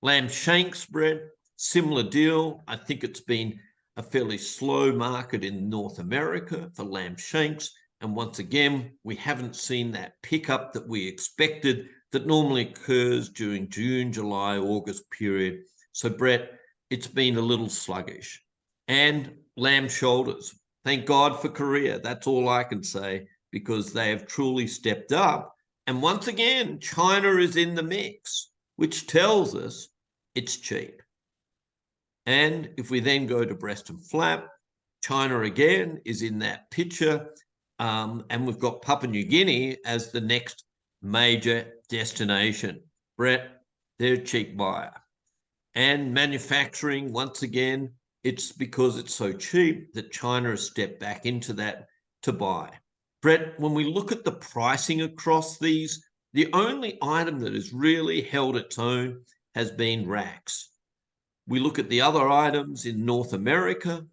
Lamb shanks, Brett, similar deal. I think it's been a fairly slow market in North America for lamb shanks. And once again, we haven't seen that pickup that we expected that normally occurs during June, July, August period. So, Brett, it's been a little sluggish. And lamb shoulders. Thank God for Korea. That's all I can say, because they have truly stepped up. And once again, China is in the mix, which tells us it's cheap. And if we then go to breast and flap, China again is in that picture. And we've got Papua New Guinea as the next major destination. Brett, they're a cheap buyer. And manufacturing, once again, it's because it's so cheap that China has stepped back into that to buy. Brett, when we look at the pricing across these, the only item that has really held its own has been racks. We look at the other items in North America,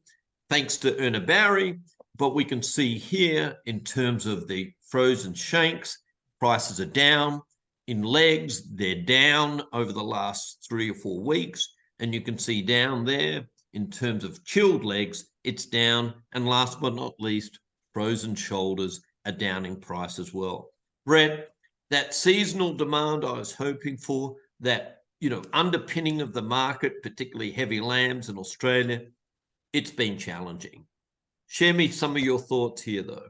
thanks to Erna Barry, but we can see here in terms of the frozen shanks, prices are down. In legs, they're down over the last 3 or 4 weeks. And you can see down there, in terms of chilled legs, it's down. And last but not least, frozen shoulders are down in price as well. Brett, that seasonal demand I was hoping for, that underpinning of the market, particularly heavy lambs in Australia, it's been challenging. Share me some of your thoughts here, though.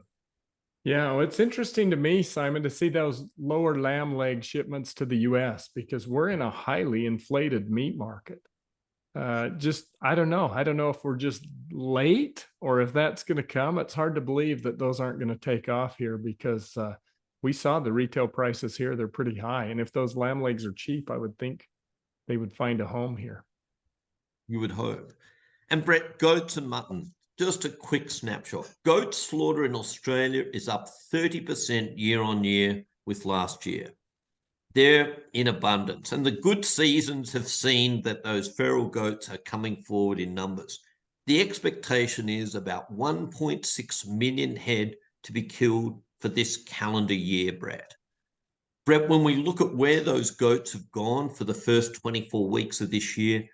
Yeah, well, it's interesting to me, Simon, to see those lower lamb leg shipments to the US, because we're in a highly inflated meat market. I don't know. I don't know if we're just late or if that's going to come. It's hard to believe that those aren't going to take off here, because we saw the retail prices here. They're pretty high. And if those lamb legs are cheap, I would think they would find a home here. You would hope. And Brett, goats and mutton. Just a quick snapshot. Goat slaughter in Australia is up 30% year on year with last year. They're in abundance. And the good seasons have seen that those feral goats are coming forward in numbers. The expectation is about 1.6 million head to be killed for this calendar year, Brett. Brett, when we look at where those goats have gone for the first 24 weeks of this year,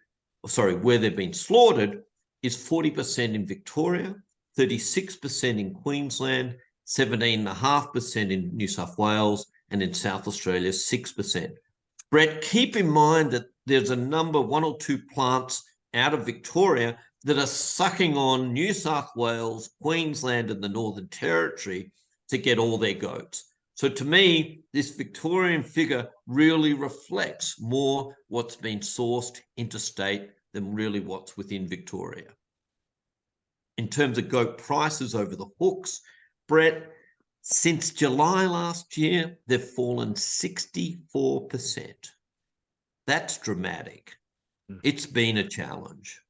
where they've been slaughtered, is 40% in Victoria, 36% in Queensland, 17.5% in New South Wales, and in South Australia, 6%. Brett, keep in mind that there's a number, 1 or 2 plants out of Victoria that are sucking on New South Wales, Queensland, and the Northern Territory to get all their goats. So to me, this Victorian figure really reflects more what's been sourced interstate than really what's within Victoria. In terms of goat prices over the hooks, Brett, since July last year, they've fallen 64%. That's dramatic. It's been a challenge.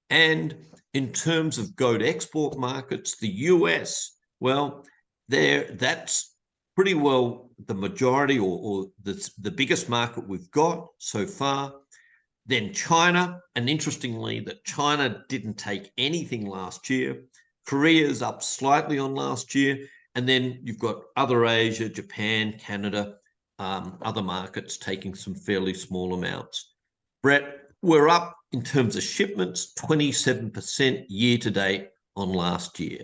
And in terms of goat export markets, the US, well, that's pretty well the majority or the biggest market we've got so far. Then China, and interestingly that China didn't take anything last year. Korea's up slightly on last year. And then you've got other Asia, Japan, Canada, other markets taking some fairly small amounts. Brett, we're up in terms of shipments, 27% year to date on last year.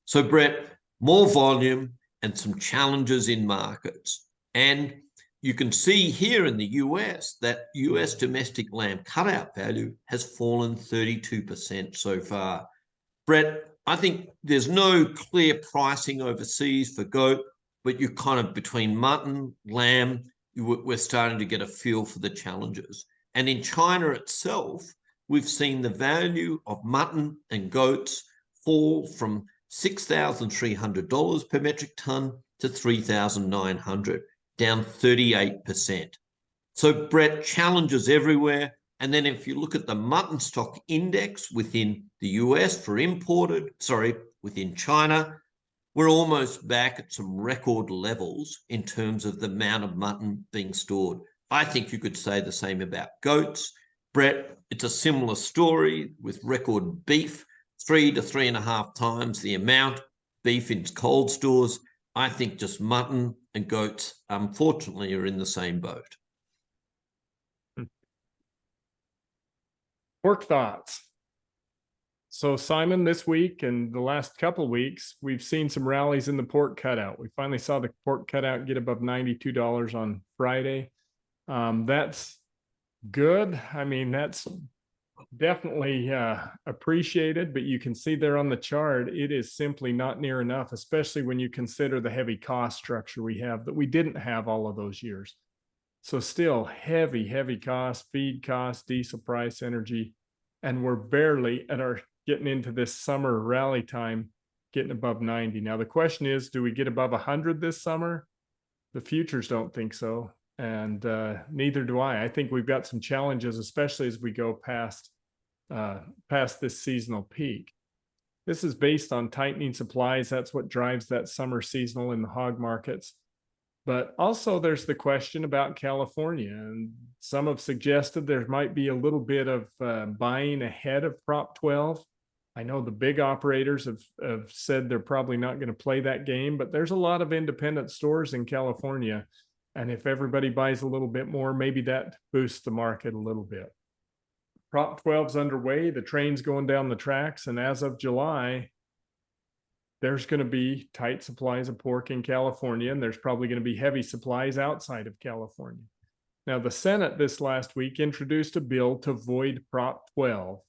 So Brett, more volume and some challenges in markets. And you can see here in the US that US domestic lamb cutout value has fallen 32% so far. Brett, I think there's no clear pricing overseas for goat, but you're kind of between mutton, lamb, we're starting to get a feel for the challenges. And in China itself, we've seen the value of mutton and goats fall from $6,300 per metric ton to $3,900, down 38%. So Brett, challenges everywhere. And then if you look at the mutton stock index within the US within China, we're almost back at some record levels in terms of the amount of mutton being stored. I think you could say the same about goats. Brett, it's a similar story with record beef, 3 to 3.5 times the amount beef in cold stores. I think just mutton and goats, unfortunately, are in the same boat. Pork thoughts. So Simon, this week and the last couple of weeks, we've seen some rallies in the pork cutout. We finally saw the pork cutout get above $92 on Friday. That's good. I mean, that's definitely appreciated, but you can see there on the chart, it is simply not near enough, especially when you consider the heavy cost structure we have that we didn't have all of those years. So still heavy costs, feed costs, diesel price, energy, and we're barely getting into this summer rally time, getting above 90. Now the question is, do we get above 100 this summer? The futures don't think so, and neither do I. I think we've got some challenges, especially as we go past this seasonal peak. This is based on tightening supplies. That's what drives that summer seasonal in the hog markets. But also there's the question about California, and some have suggested there might be a little bit of buying ahead of Prop 12. I know the big operators have said they're probably not going to play that game, but there's a lot of independent stores in California. And if everybody buys a little bit more, maybe that boosts the market a little bit. Prop 12's underway, the train's going down the tracks, and as of July, there's going to be tight supplies of pork in California, and there's probably going to be heavy supplies outside of California. Now, the Senate this last week introduced a bill to void Prop 12.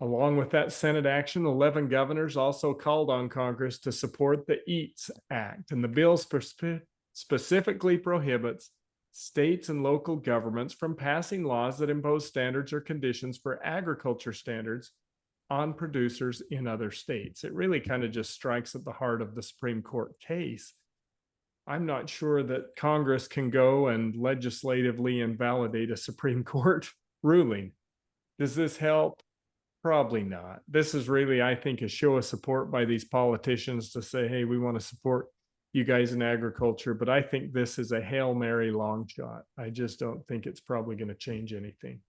Along with that Senate action, 11 governors also called on Congress to support the EATS Act, and the bill specifically prohibits states and local governments from passing laws that impose standards or conditions for agriculture standards on producers in other states. It really kind of just strikes at the heart of the Supreme Court case. I'm not sure that Congress can go and legislatively invalidate a Supreme Court ruling. Does this help? Probably not. This is really, I think, a show of support by these politicians to say, hey, we want to support you guys in agriculture, but I think this is a Hail Mary long shot. I just don't think it's probably going to change anything.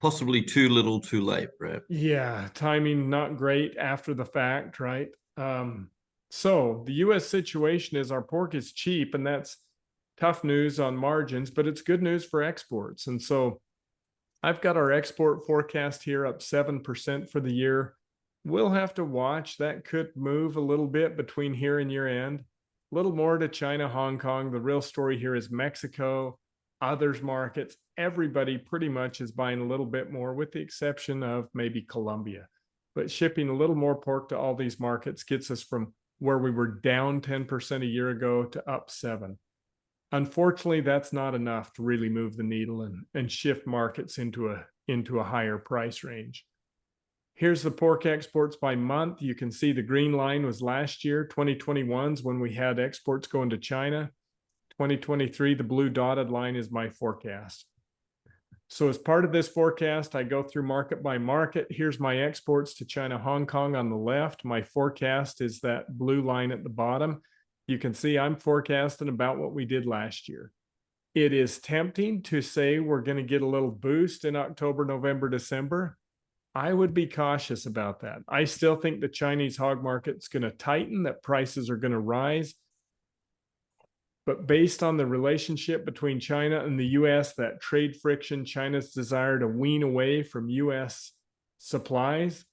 Possibly too little, too late, Brett. Yeah, timing not great after the fact, right? So the U.S. situation is our pork is cheap, and that's tough news on margins, but it's good news for exports. And so I've got our export forecast here up 7% for the year. We'll have to watch. That could move a little bit between here and year end. A little more to China, Hong Kong. The real story here is Mexico, others markets. Everybody pretty much is buying a little bit more, with the exception of maybe Colombia. But shipping a little more pork to all these markets gets us from where we were down 10% a year ago to up 7. Unfortunately, that's not enough to really move the needle and shift markets into a higher price range. Here's the pork exports by month. You can see the green line was last year, 2021's when we had exports going to China. 2023, the blue dotted line is my forecast. So as part of this forecast, I go through market by market. Here's my exports to China, Hong Kong on the left. My forecast is that blue line at the bottom. You can see I'm forecasting about what we did last year. It is tempting to say we're going to get a little boost in October, November, December. I would be cautious about that. I still think the Chinese hog market's going to tighten, that prices are going to rise. But based on the relationship between China and the US, that trade friction, China's desire to wean away from US supplies,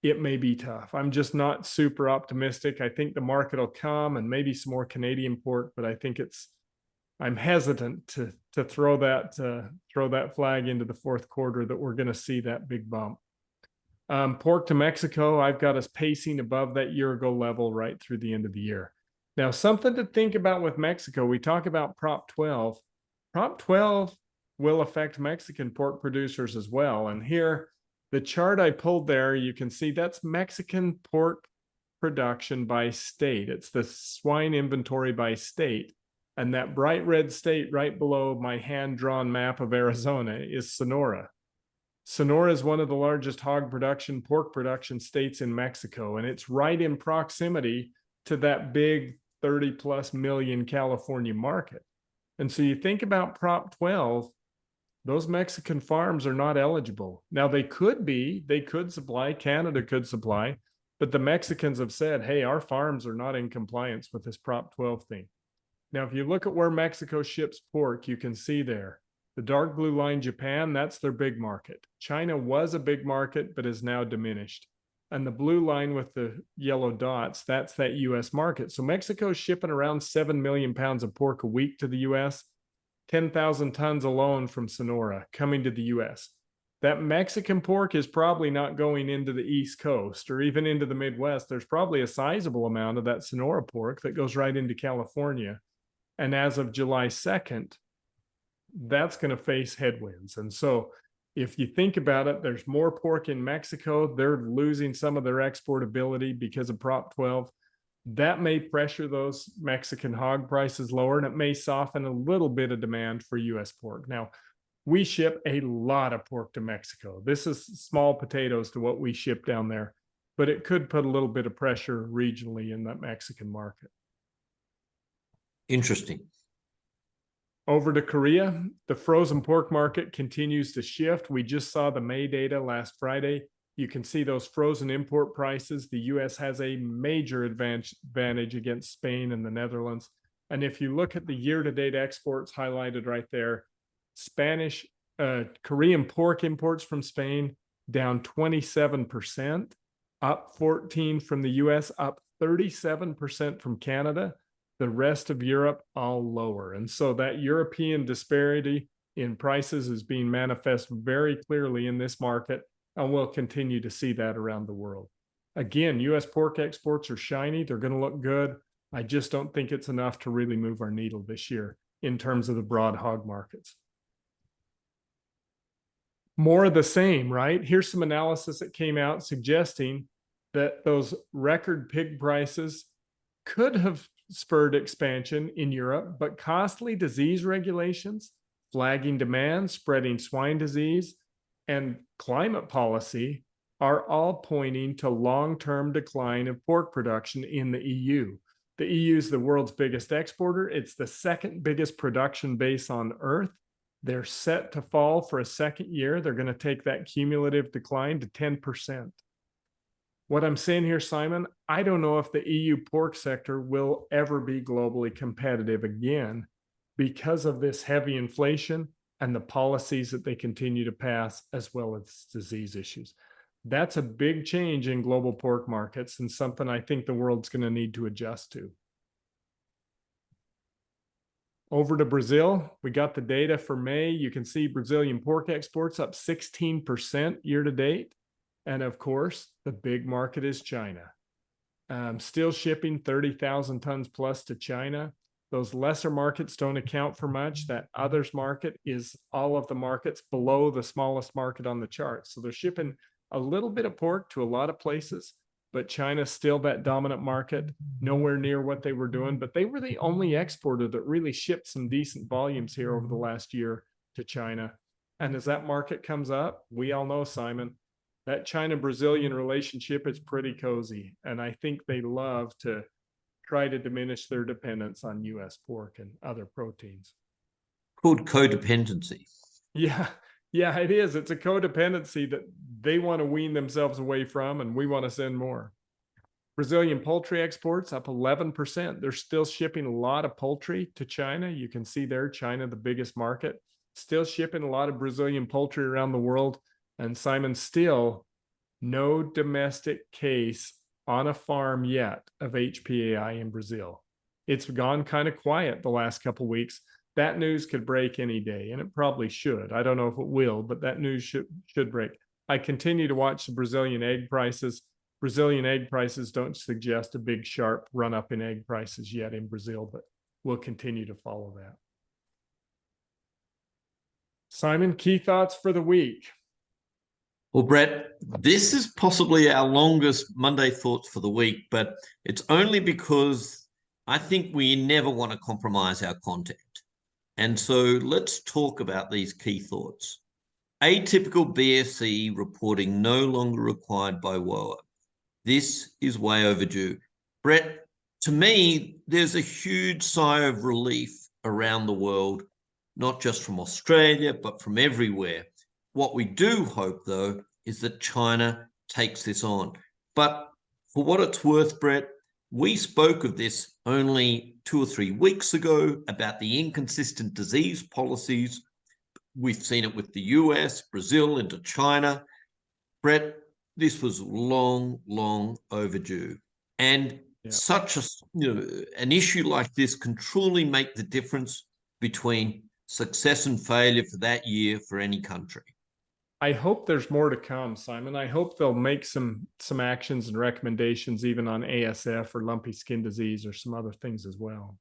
it may be tough. I'm just not super optimistic. I think the market will come and maybe some more Canadian pork, but I think I'm hesitant to throw that flag into the fourth quarter that we're going to see that big bump. Pork to Mexico, I've got us pacing above that year ago level right through the end of the year. Now, something to think about with Mexico, we talk about Prop 12. Prop 12 will affect Mexican pork producers as well. And here, the chart I pulled there, you can see that's Mexican pork production by state. It's the swine inventory by state. And that bright red state right below my hand-drawn map of Arizona is Sonora. Sonora is one of the largest pork production states in Mexico, and it's right in proximity to that big 30 plus million California market. And so you think about Prop 12, those Mexican farms are not eligible. Now they could supply, Canada could supply, but the Mexicans have said, hey, our farms are not in compliance with this Prop 12 thing. Now, if you look at where Mexico ships pork, you can see there, the dark blue line, Japan, that's their big market. China was a big market, but is now diminished. And the blue line with the yellow dots, that's that US market. So Mexico's shipping around 7 million pounds of pork a week to the US, 10,000 tons alone from Sonora coming to the US. That Mexican pork is probably not going into the East Coast or even into the Midwest. There's probably a sizable amount of that Sonora pork that goes right into California. And as of July 2nd, that's going to face headwinds. And so if you think about it, there's more pork in Mexico. They're losing some of their exportability because of Prop 12. That may pressure those Mexican hog prices lower, and it may soften a little bit of demand for US pork. Now, we ship a lot of pork to Mexico. This is small potatoes to what we ship down there, but it could put a little bit of pressure regionally in that Mexican market. Interesting. Over to Korea, the frozen pork market continues to shift. We just saw the May data last Friday. You can see those frozen import prices. The US has a major advantage against Spain and the Netherlands. And if you look at the year-to-date exports highlighted right there, Korean pork imports from Spain down 27%, up 14% from the US, up 37% from Canada. The rest of Europe all lower. And so that European disparity in prices is being manifest very clearly in this market, and we'll continue to see that around the world. Again, US pork exports are shiny. They're going to look good. I just don't think it's enough to really move our needle this year in terms of the broad hog markets. More of the same, right? Here's some analysis that came out suggesting that those record pig prices could have spurred expansion in Europe, but costly disease regulations, flagging demand, spreading swine disease, and climate policy are all pointing to long-term decline of pork production in the EU. The EU is the world's biggest exporter. It's the second biggest production base on Earth. They're set to fall for a second year. They're going to take that cumulative decline to 10%. What I'm saying here, Simon, I don't know if the EU pork sector will ever be globally competitive again because of this heavy inflation and the policies that they continue to pass, as well as disease issues. That's a big change in global pork markets and something I think the world's going to need to adjust to. Over to Brazil, we got the data for May. You can see Brazilian pork exports up 16% year to date. And of course, the big market is China. Still shipping 30,000 tons plus to China. Those lesser markets don't account for much. That others market is all of the markets below the smallest market on the chart. So they're shipping a little bit of pork to a lot of places, but China's still that dominant market, nowhere near what they were doing. But they were the only exporter that really shipped some decent volumes here over the last year to China. And as that market comes up, we all know, Simon, that China-Brazilian relationship is pretty cozy. And I think they love to try to diminish their dependence on U.S. pork and other proteins. Called codependency. Yeah, it is. It's a codependency that they want to wean themselves away from, and we want to send more. Brazilian poultry exports up 11%. They're still shipping a lot of poultry to China. You can see there, China, the biggest market, still shipping a lot of Brazilian poultry around the world. And Simon, still no domestic case on a farm yet of HPAI in Brazil. It's gone kind of quiet the last couple of weeks. That news could break any day, and it probably should. I don't know if it will, but that news should break. I continue to watch the Brazilian egg prices. Brazilian egg prices don't suggest a big sharp run up in egg prices yet in Brazil, but we'll continue to follow that. Simon, key thoughts for the week. Well, Brett, this is possibly our longest Monday Thoughts for the week, but it's only because I think we never want to compromise our content. And so let's talk about these key thoughts. Atypical BSE reporting no longer required by WOA. This is way overdue. Brett, to me, there's a huge sigh of relief around the world, not just from Australia, but from everywhere. What we do hope, though, is that China takes this on. But for what it's worth, Brett, we spoke of this only 2 or 3 weeks ago about the inconsistent disease policies. We've seen it with the US, Brazil, into China. Brett, this was long overdue. And such a, an issue like this can truly make the difference between success and failure for that year for any country. I hope there's more to come, Simon. I hope they'll make some actions and recommendations even on ASF or lumpy skin disease or some other things as well.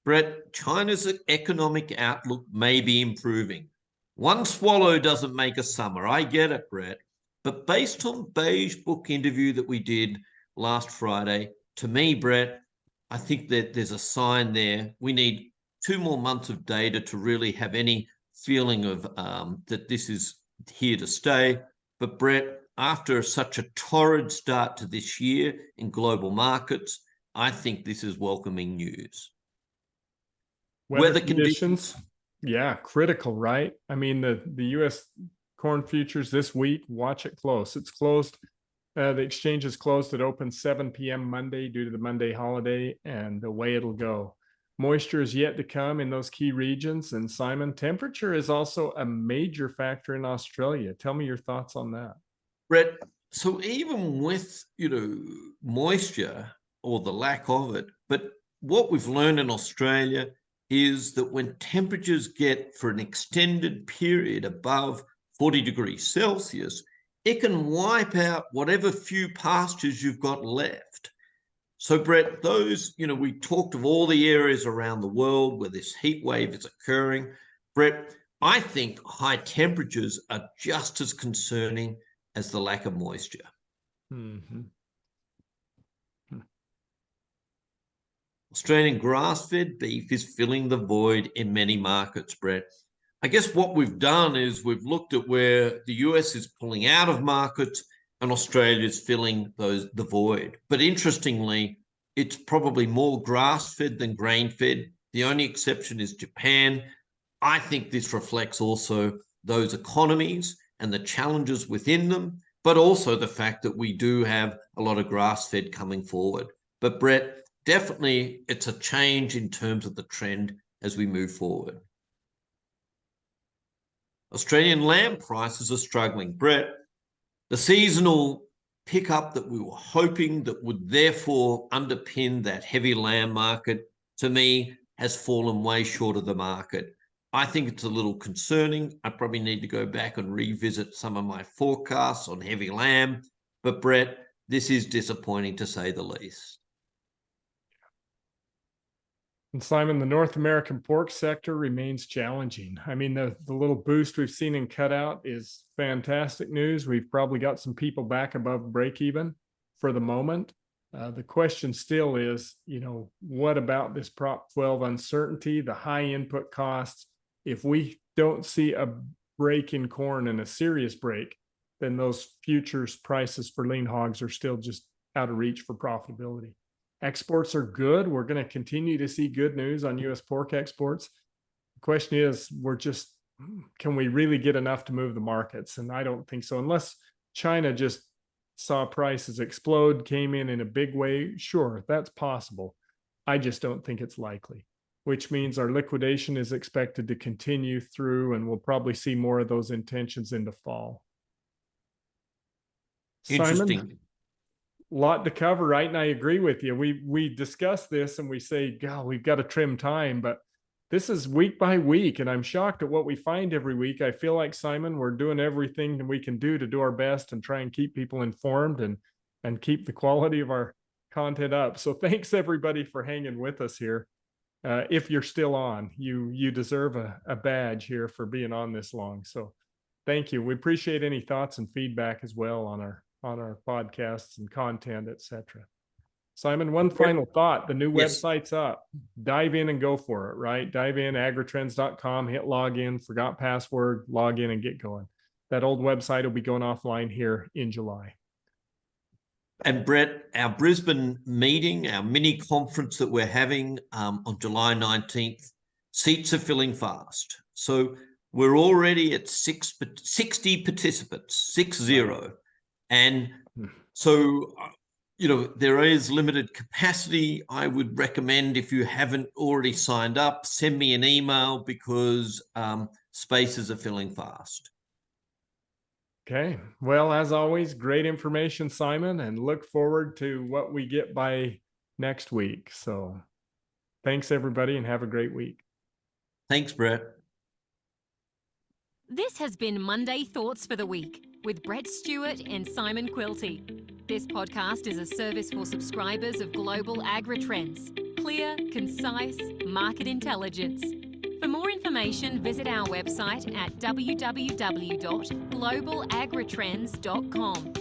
Brett, China's economic outlook may be improving. One swallow doesn't make a summer. I get it, Brett. But based on Beige Book interview that we did last Friday, to me, Brett, I think that there's a sign there. We need 2 more months of data to really have any feeling of that this is here to stay. But Brett, after such a torrid start to this year in global markets, I think this is welcoming news. Weather conditions, yeah, critical, right? I mean, the U.S. corn futures this week, watch it close. It's closed. The exchange is closed at open 7 p.m. Monday due to the Monday holiday, and away it'll go. Moisture is yet to come in those key regions. And Simon, temperature is also a major factor in Australia. Tell me your thoughts on that. Brett, so even with, moisture or the lack of it, but what we've learned in Australia is that when temperatures get for an extended period above 40 degrees Celsius, it can wipe out whatever few pastures you've got left. So, Brett, those, we talked of all the areas around the world where this heat wave is occurring. Brett, I think high temperatures are just as concerning as the lack of moisture. Mm-hmm. Australian grass-fed beef is filling the void in many markets, Brett. I guess what we've done is we've looked at where the US is pulling out of markets and Australia is filling the void. But interestingly, it's probably more grass-fed than grain-fed. The only exception is Japan. I think this reflects also those economies and the challenges within them, but also the fact that we do have a lot of grass-fed coming forward. But Brett, definitely it's a change in terms of the trend as we move forward. Australian lamb prices are struggling. Brett, the seasonal pickup that we were hoping that would therefore underpin that heavy lamb market, to me, has fallen way short of the market. I think it's a little concerning. I probably need to go back and revisit some of my forecasts on heavy lamb. But Brett, this is disappointing to say the least. And Simon, the North American pork sector remains challenging. I mean, the little boost we've seen in cutout is fantastic news. We've probably got some people back above break even for the moment. The question still is, what about this Prop 12 uncertainty, the high input costs? If we don't see a break in corn and a serious break, then those futures prices for lean hogs are still just out of reach for profitability. Exports are good. We're going to continue to see good news on U.S. pork exports. The question is, can we really get enough to move the markets? And I don't think so. Unless China just saw prices explode, came in a big way, sure, that's possible. I just don't think it's likely, which means our liquidation is expected to continue through, and we'll probably see more of those intentions into fall. Interesting. Simon, lot to cover, right? And I agree with you. We discuss this and we say, God, we've got to trim time, but this is week by week, and I'm shocked at what we find every week. I feel like, Simon, we're doing everything that we can do to do our best and try and keep people informed and keep the quality of our content up. So thanks everybody for hanging with us here. If you're still on, you deserve a badge here for being on this long. So thank you. We appreciate any thoughts and feedback as well on our podcasts and content, etc. Simon, one final thought. The new website's up. Dive in and go for it, right? Dive in, agritrends.com, hit login, forgot password, log in and get going. That old website will be going offline here in July. And Brett, our Brisbane meeting, our mini conference that we're having on July 19th, seats are filling fast. So we're already at 60 participants, 60. And so, there is limited capacity. I would recommend, if you haven't already signed up, send me an email because spaces are filling fast. Okay. Well, as always, great information, Simon, and look forward to what we get by next week. So thanks, everybody, and have a great week. Thanks, Brett. This has been Monday Thoughts for the Week with Brett Stewart and Simon Quilty. This podcast is a service for subscribers of Global Agritrends. Clear, concise, market intelligence. For more information, visit our website at www.globalagritrends.com.